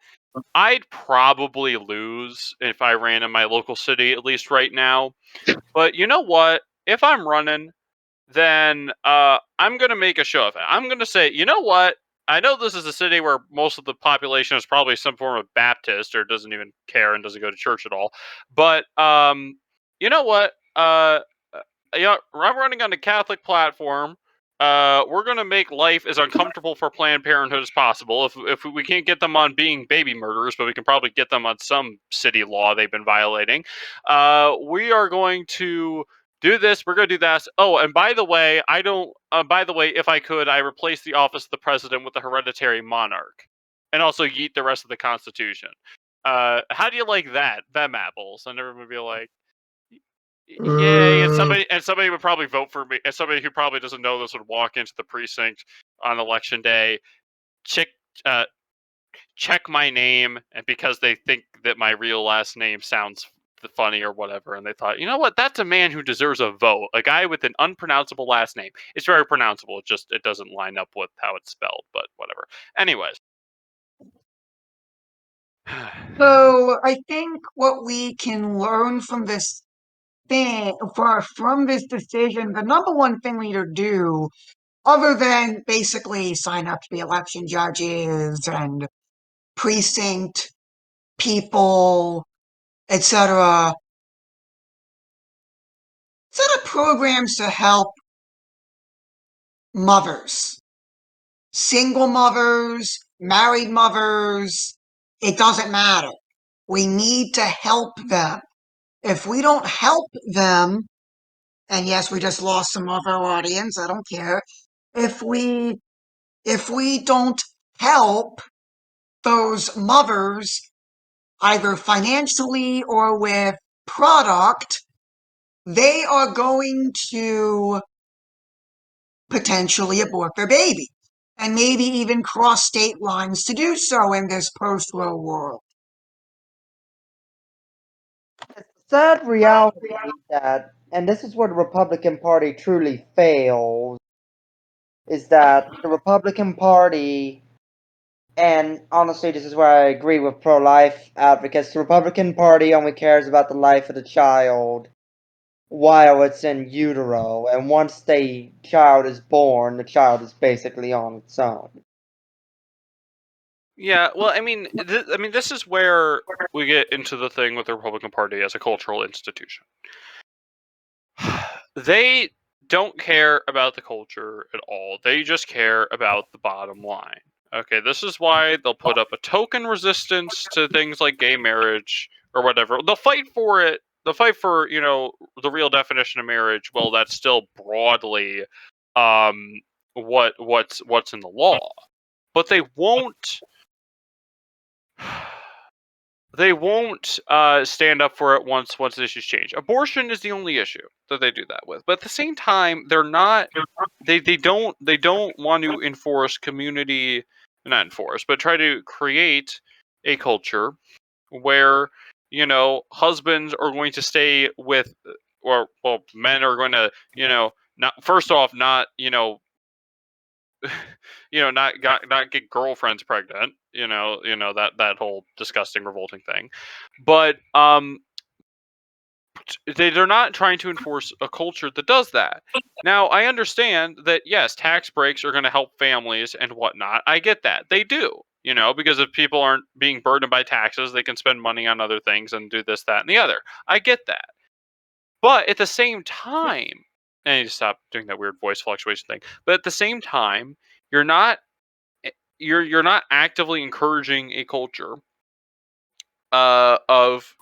I'd probably lose if I ran in my local city, at least right now. But you know what? If I'm running, then I'm going to make a show of it. I'm going to say, you know what? I know this is a city where most of the population is probably some form of Baptist or doesn't even care and doesn't go to church at all. But you know what? I'm running on a Catholic platform. We're going to make life as uncomfortable for Planned Parenthood as possible. If we can't get them on being baby murderers, but we can probably get them on some city law they've been violating. We are going to do this. We're going to do that. Oh, and by the way, I don't. By the way, if I could, I replace the office of the president with the hereditary monarch, and also yeet the rest of the Constitution. How do you like that? Them apples, and everyone would be like, "Yay!" And somebody would probably vote for me. And somebody who probably doesn't know this would walk into the precinct on election day, chick, uh, check my name, and because they think that my real last name sounds funny or whatever, and they thought, you know what, that's a man who deserves a vote, a guy with an unpronounceable last name. It's very pronounceable, it doesn't line up with how it's spelled, but whatever. Anyways. So I think what we can learn from this from this decision, the number one thing we need to do, other than basically sign up to be election judges and precinct people, etc., set up programs to help mothers, single mothers, married mothers. It doesn't matter. We need to help them. If we don't help them, and yes, we just lost some of our audience, I don't care. If we don't help those mothers either financially or with product, they are going to potentially abort their baby and maybe even cross state lines to do so in this post-Roe world. Sad reality that, and this is where the Republican Party truly fails, is that the Republican Party, and honestly, this is where I agree with pro-life advocates, the Republican Party only cares about the life of the child while it's in utero, and once the child is born, the child is basically on its own. Yeah, well, I mean, this is where we get into the thing with the Republican Party as a cultural institution. They don't care about the culture at all. They just care about the bottom line. Okay, this is why they'll put up a token resistance to things like gay marriage or whatever. They'll fight for it. They'll fight for, the real definition of marriage. Well, that's still broadly what's in the law. But they won't stand up for it once issues change. Abortion is the only issue that they do that with. But at the same time, they're not. They don't want to enforce community, not enforce, but try to create a culture where husbands are going to stay with, or well, men are going to not, first off, not not get girlfriends pregnant, that whole disgusting, revolting thing. But they're not trying to enforce a culture that does that. Now, I understand that, yes, tax breaks are going to help families and whatnot. I get that. They do, because if people aren't being burdened by taxes, they can spend money on other things and do this, that, and the other. I get that. But at the same time, and I need to stop doing that weird voice fluctuation thing. But at the same time, you're not actively encouraging a culture of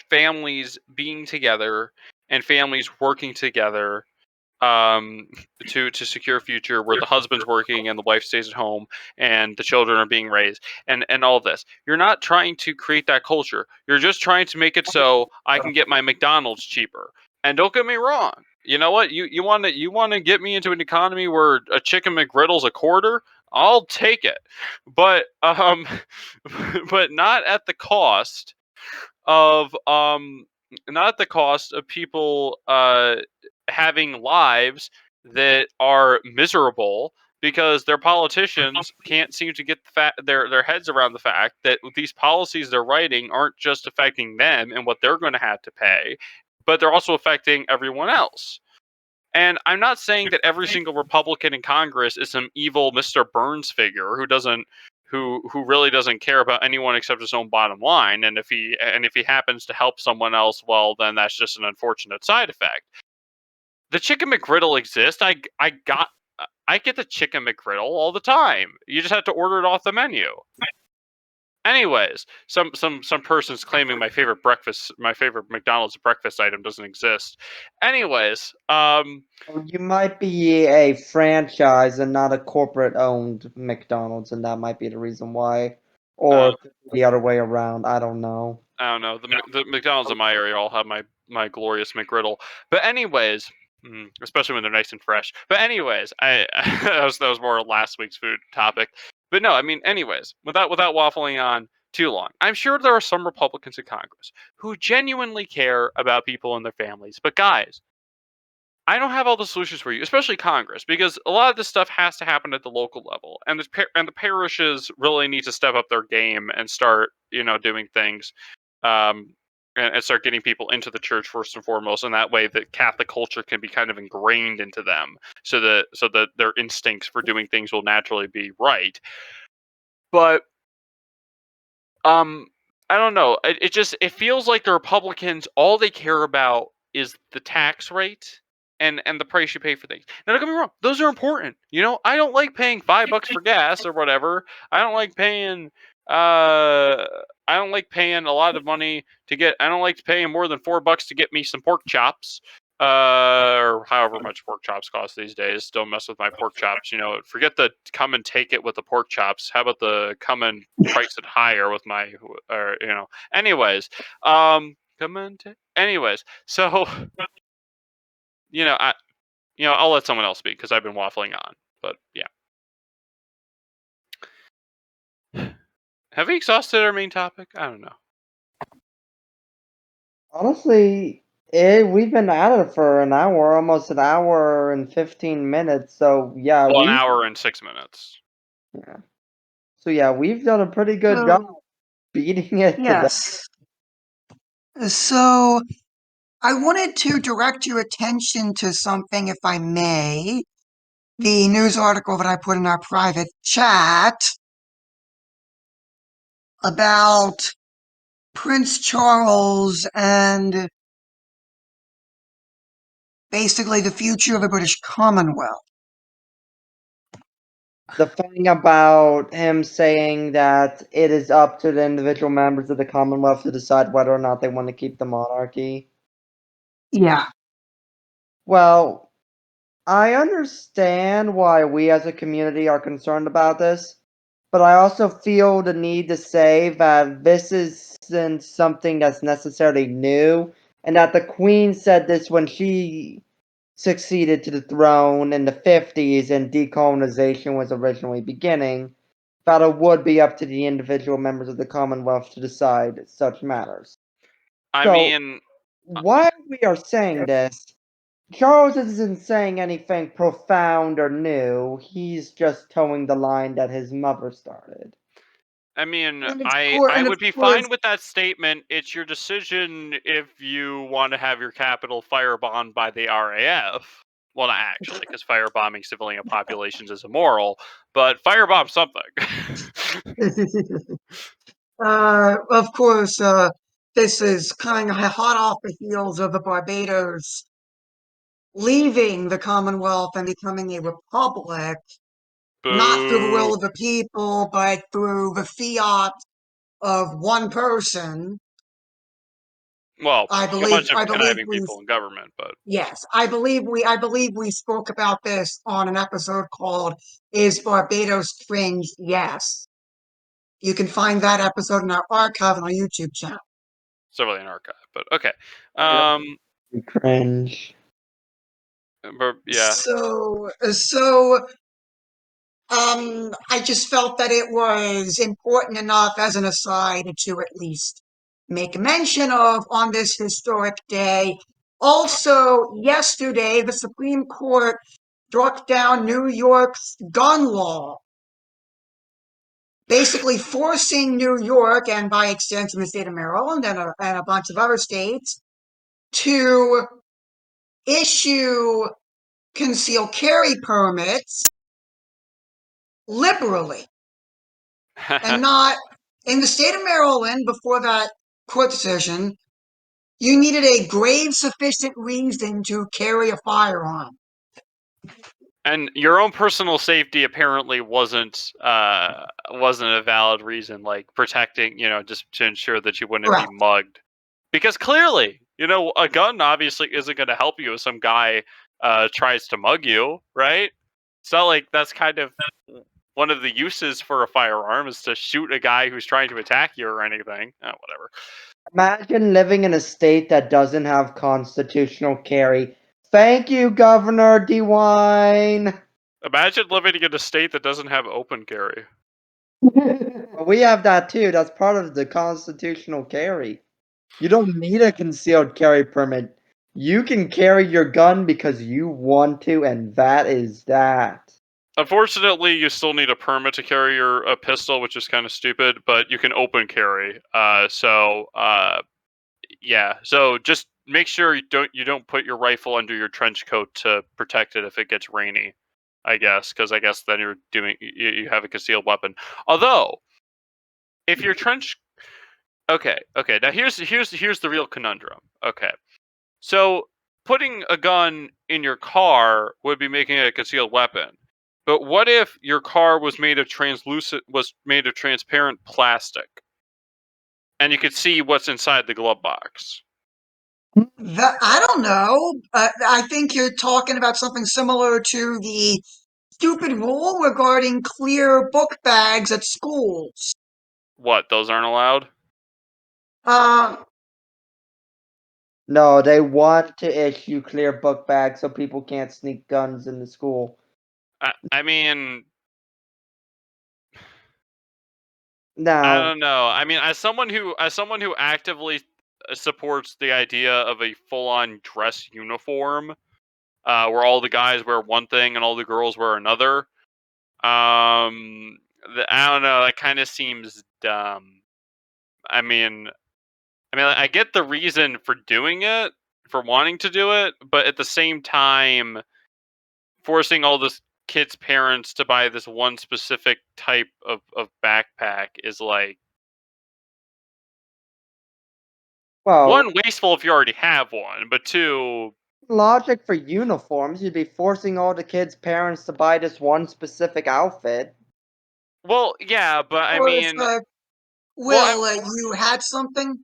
families being together and families working together to secure a future where the husband's working and the wife stays at home and the children are being raised and all this. You're not trying to create that culture. You're just trying to make it so I can get my McDonald's cheaper. And don't get me wrong. You know what? You want to get me into an economy where a chicken McGriddle's a quarter? I'll take it. But but not at the cost of people having lives that are miserable because their politicians can't seem to get their heads around the fact that these policies they're writing aren't just affecting them and what they're going to have to pay, but they're also affecting everyone else. And I'm not saying that every single Republican in Congress is some evil Mr. Burns figure who really doesn't care about anyone except his own bottom line. And if he happens to help someone else, well, then that's just an unfortunate side effect. The chicken McGriddle exists. I get the chicken McGriddle all the time. You just have to order it off the menu. Anyways, some person's claiming my favorite McDonald's breakfast item doesn't exist. Anyways, You might be a franchise and not a corporate-owned McDonald's, and that might be the reason why. Or the other way around. I don't know. I don't know. The McDonald's in my area all have my glorious McGriddle. But anyways, especially when they're nice and fresh. But anyways, that was more last week's food topic. But no, I mean, anyways, without waffling on too long, I'm sure there are some Republicans in Congress who genuinely care about people and their families. But guys, I don't have all the solutions for you, especially Congress, because a lot of this stuff has to happen at the local level, and the parishes really need to step up their game and start, doing things, um, and start getting people into the church first and foremost, and that way the Catholic culture can be kind of ingrained into them, so that their instincts for doing things will naturally be right. But um, I don't know. It feels like the Republicans, all they care about is the tax rate and the price you pay for things. Now, don't get me wrong; those are important. I don't like paying $5 for gas or whatever. I don't like paying. Uh, I don't like paying a lot of money to get. I don't like paying more than $4 to get me some pork chops. Or however much pork chops cost these days. Don't mess with my pork chops. Forget the come and take it with the pork chops. How about the come and price it higher with my, or Anyways, come and anyways. So I I'll let someone else speak because I've been waffling on. But yeah, have we exhausted our main topic? I don't know. Honestly, we've been at it for an hour, almost an hour and 15 minutes. So yeah, Well, an hour and 6 minutes. yeah. So yeah, we've done a pretty good job beating it to death. Yes. So I wanted to direct your attention to something, if I may. The news article that I put in our private chat about Prince Charles and basically the future of the British Commonwealth. The thing about him saying that it is up to the individual members of the Commonwealth to decide whether or not they want to keep the monarchy. Yeah. Well, I understand why we as a community are concerned about this, but I also feel the need to say that this isn't something that's necessarily new, and that the Queen said this when she succeeded to the throne in the 50s and decolonization was originally beginning, that it would be up to the individual members of the Commonwealth to decide such matters. I So, mean, while we are saying this, Charles isn't saying anything profound or new. He's just towing the line that his mother started. I And of would be course, fine with that statement. It's your decision if you want to have your capital firebombed by the RAF. Well, not actually, because firebombing civilian populations is immoral, but firebomb something. of course, this is kind of hot off the heels of the Barbados leaving the Commonwealth and becoming a republic, not through the will Boo. of the people, but through the fiat of one person. Well, I a believe bunch of I believe conniving we people in government, but yes, I believe we spoke about this on an episode called Is Barbados Fringe? Yes. You can find that episode in our archive on our YouTube channel. civilian archive. But okay. Yep. Cringe. But yeah. So I just felt that it was important enough as an aside to at least make mention of on this historic day. Also, yesterday, the Supreme Court struck down New York's gun law, basically forcing New York, and by extension the state of Maryland and a bunch of other states, to issue concealed carry permits liberally and not in the state of Maryland before that court decision. You needed a grave sufficient reason to carry a firearm. And your own personal safety apparently wasn't a valid reason, like protecting, just to ensure that you wouldn't be Correct. mugged. Because clearly, a gun obviously isn't going to help you if some guy tries to mug you, right? It's not like that's kind of one of the uses for a firearm is to shoot a guy who's trying to attack you or anything. Whatever. Imagine living in a state that doesn't have constitutional carry. Thank you, Governor DeWine. Imagine living in a state that doesn't have open carry. We have that too. That's part of the constitutional carry. You don't need a concealed carry permit. You can carry your gun because you want to, and that is that. Unfortunately, you still need a permit to carry a pistol, which is kind of stupid. But you can open carry. Yeah. So just make sure you don't put your rifle under your trench coat to protect it if it gets rainy. I guess because I guess then you have a concealed weapon. Although if your trench okay, now here's the real conundrum. Okay. So putting a gun in your car would be making it a concealed weapon. But what if your car was made of transparent plastic and you could see what's inside the glove box? I don't know. I think you're talking about something similar to the stupid rule regarding clear book bags at schools. What, those aren't allowed? Uh, No, they want to issue clear book bags so people can't sneak guns in the school. I mean, I Now, don't know. I mean, as someone who actively supports the idea of a full-on dress uniform, where all the guys wear one thing and all the girls wear another, I don't know. That kind of seems dumb. I mean, I get the reason for doing it, for wanting to do it, but at the same time, forcing all this kids' parents to buy this one specific type of backpack is like, well, one, wasteful if you already have one, but two, logic for uniforms, you'd be forcing all the kids' parents to buy this one specific outfit. well, yeah, but I or if mean, well, Will, you had something?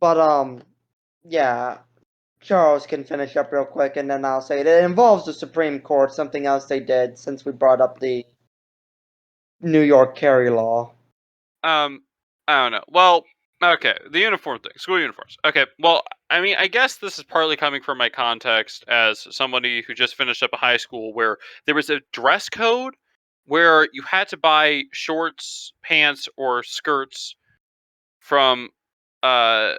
But, yeah, Charles can finish up real quick and then I'll say it. It involves the Supreme Court, something else they did since we brought up the New York carry law. um, I don't know. Well, okay, the uniform thing, school uniforms. Okay, well, I mean, I guess this is partly coming from my context as somebody who just finished up a high school where there was a dress code where you had to buy shorts, pants, or skirts from uh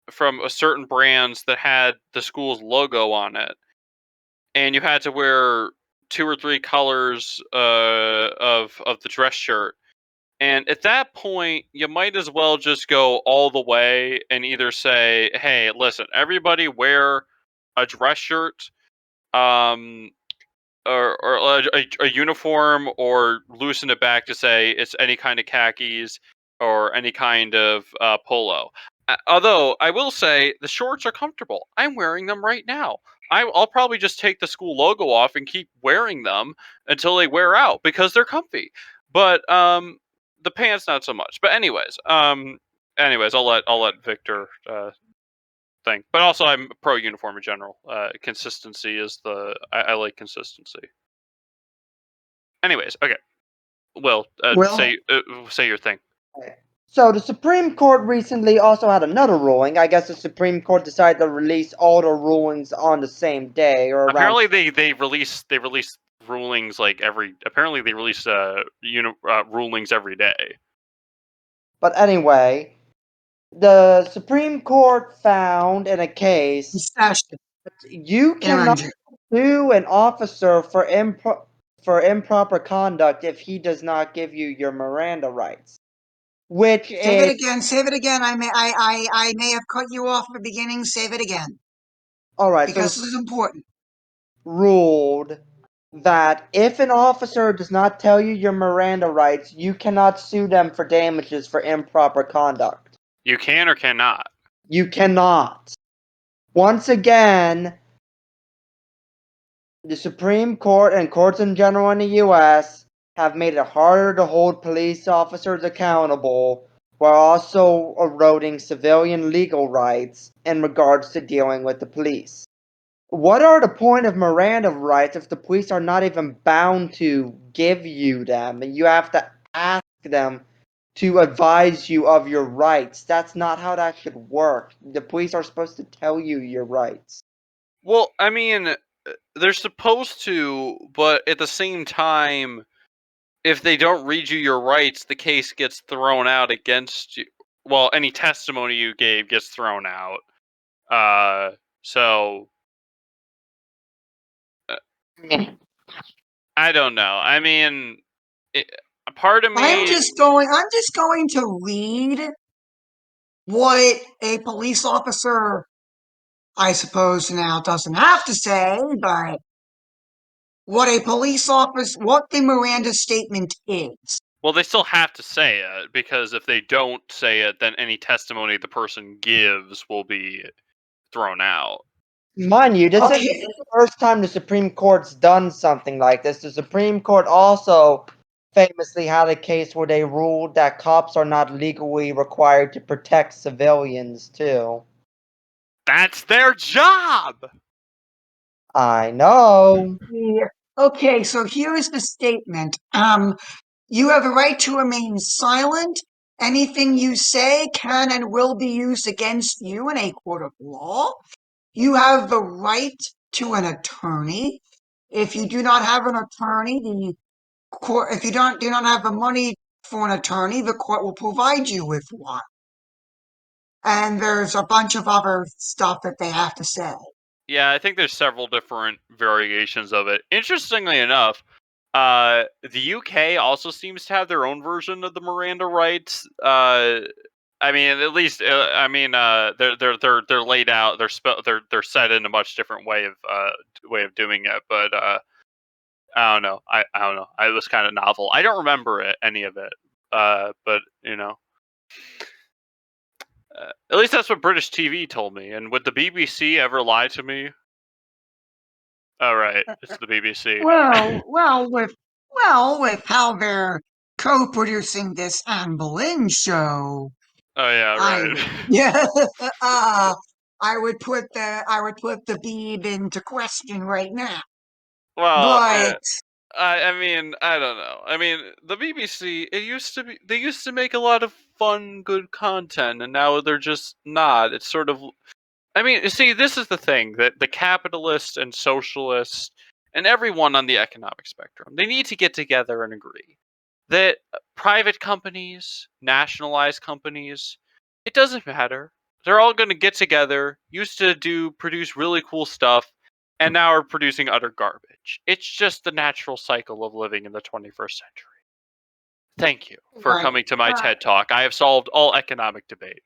from a certain brands that had the school's logo on it, and you had to wear two or three colors of the dress shirt. And at that point, you might as well just go all the way and either say, "Hey, listen, everybody wear a dress shirt, um, or a uniform, or loosen it back to say it's any kind of khakis or any kind of polo." Although I will say the shorts are comfortable. I'm wearing them right now. I'll probably just take the school logo off and keep wearing them until they wear out because they're comfy. But the pants not so much. But anyways, I'll let Victor think. But also, I'm pro uniform in general. Consistency is I like consistency. Anyways, okay. Well, Will? say your thing. So the Supreme Court recently also had another ruling. I guess the Supreme Court decided to release all the rulings on the same day or around. Apparently, they release rulings like every. Apparently, they release rulings every day. But anyway, the Supreme Court found in a case Session. you cannot And sue an officer for improper conduct if he does not give you your Miranda rights, which save it is again. Save it again. I may have cut you off at the beginning. Save it again all right. So because this is important. ruled that if an officer does not tell you your Miranda rights, you cannot sue them for damages for improper conduct. You can or cannot. You cannot. Once again, the Supreme Court and courts in general in the US have made it harder to hold police officers accountable while also eroding civilian legal rights in regards to dealing with the police. What are the point of Miranda rights if the police are not even bound to give you them and you have to ask them to advise you of your rights? That's not how that should work. The police are supposed to tell you your rights. Well, I mean, they're supposed to, but at the same time, if they don't read you your rights, the case gets thrown out against you. Well, any testimony you gave gets thrown out. So I don't know. I mean, a part of I'm me. just going to read what a police officer, I suppose now doesn't have to say, but what the Miranda statement is. Well, they still have to say it, because if they don't say it, then any testimony the person gives will be thrown out. Mind you, this isn't Okay. the first time the Supreme Court's done something like this. The Supreme Court also famously had a case where they ruled that cops are not legally required to protect civilians, too. That's their job! I know. Yeah. Okay, so here is the statement. You have a right to remain silent. Anything you say can and will be used against you in a court of law. You have the right to an attorney. If you do not have an attorney, the court, if you do not have the money for an attorney, the court will provide you with one. And there's a bunch of other stuff that they have to say. Yeah, I think there's several different variations of it. Interestingly enough, the UK also seems to have their own version of the Miranda rights. I mean, at least, they're laid out. They're set in a much different way of doing it. But I don't know. I don't know. It was kind of novel. I don't remember any of it. But at least that's what British TV told me. And would the BBC ever lie to me? Oh, right, it's the BBC. With how they're co-producing this Anne Boleyn show, Oh yeah, I right. would, yeah, I would put the Beeb into question right now. Well, yeah. But I mean, I don't know. I mean, the BBC. They used to make a lot of fun, good content, and now they're just not. It's sort of. I mean, you see, this is the thing that the capitalists and socialists and everyone on the economic spectrum, they need to get together and agree that private companies, nationalized companies, it doesn't matter. They're all going to get together, used to produce really cool stuff, and now are producing utter garbage. It's just the natural cycle of living in the 21st century. Thank you for right, coming to my TED Talk. I have solved all economic debate.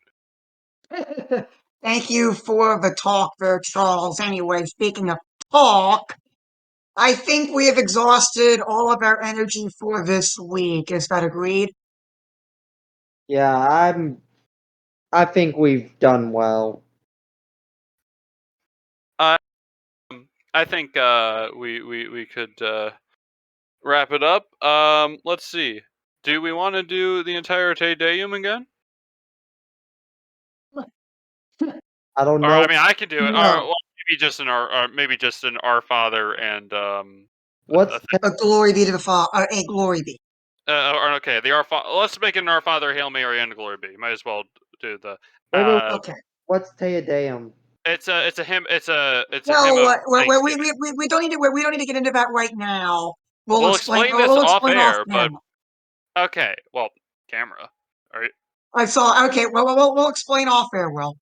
thank you for the talk there, Charles. Anyway, speaking of talk, I think we have exhausted all of our energy for this week. Is that agreed? Yeah, I think we've done well. Um, I think we could wrap it up. Let's see. Do we want to do the entire Te Deum again? I don't Or know. I mean, I could do it. Or No. well, maybe just in Our Father and What's A glory be to the Father. A glory be. or okay, the Our Father. Let's make it an Our Father, Hail Mary, and Glory be. Might as well do the. wait, Okay. what's Teodeum? It's a hymn. It's a hymn Well, of we, thanksgiving. we don't need to we don't need to get into that right now. We'll explain this We'll off explain off air, but camera. okay. Well, camera. All right. I saw. Okay. We'll explain off air. Will.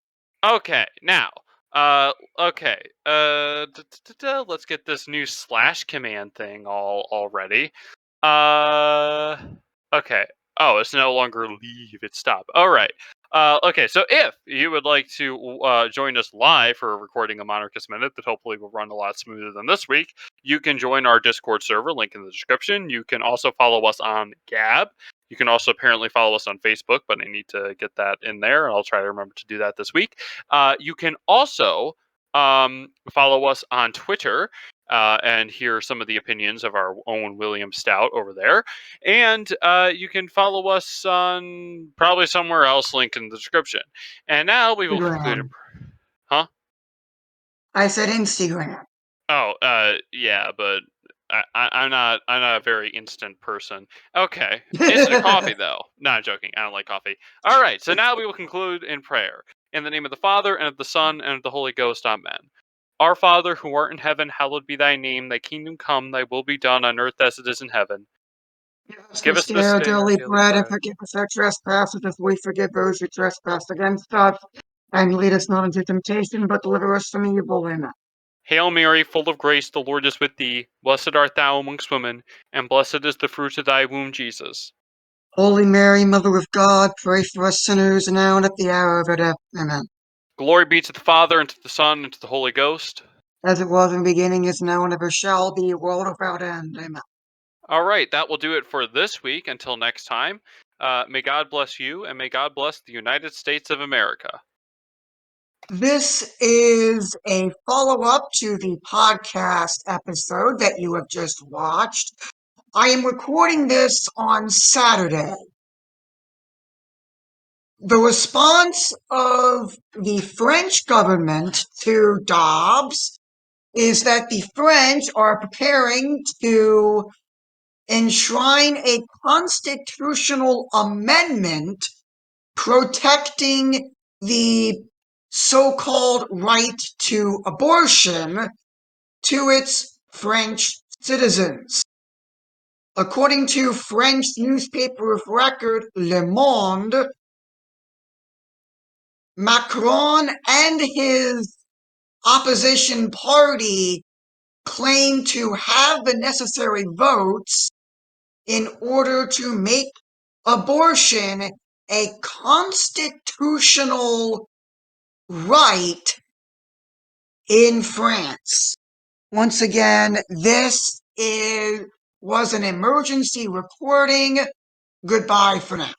Okay. Now. Okay. Let's get this new slash command thing all ready. Uh. Okay. Oh, it's no longer leave. It's stop. All right. Okay. So if you would like to join us live for recording a Monarchist Minute that hopefully will run a lot smoother than this week, you can join our Discord server. Link in the description. You can also follow us on Gab. You can also apparently follow us on Facebook, but I need to get that in there, and I'll try to remember to do that this week. You can also follow us on Twitter and hear some of the opinions of our own William Stout over there. And you can follow us on probably somewhere else, link in the description. And now we will conclude. Instagram. Huh? I said Instagram. Oh, yeah, but I'm not a very instant person. Okay, instant coffee though. No, I'm joking. I don't like coffee. All right, so now we will conclude in prayer. In the name of the Father and of the Son and of the Holy Ghost. Amen. Our Father who art in heaven, hallowed be thy name. Thy kingdom come. Thy will be done on earth as it is in heaven. Give us this this day our day our daily daily bread, and bread. forgive us our trespasses as we forgive those who trespass against us. And lead us not into temptation, but deliver us from evil. Amen. Hail Mary, full of grace, the Lord is with thee. Blessed art thou amongst women, and blessed is the fruit of thy womb, Jesus. Holy Mary, Mother of God, pray for us sinners now and at the hour of our death. Amen. Glory be to the Father, and to the Son, and to the Holy Ghost. As it was in the beginning, is now, and ever shall be, world without end. Amen. All right, that will do it for this week. Until next time, may God bless you, and may God bless the United States of America. This is a follow-up to the podcast episode that you have just watched. I am recording this on Saturday. The response of the French government to Dobbs is that the French are preparing to enshrine a constitutional amendment protecting the so-called right to abortion to its French citizens. According to French newspaper of record Le Monde, Macron and his opposition party claim to have the necessary votes in order to make abortion a constitutional right in France. Once again, this was an emergency reporting. Goodbye for now.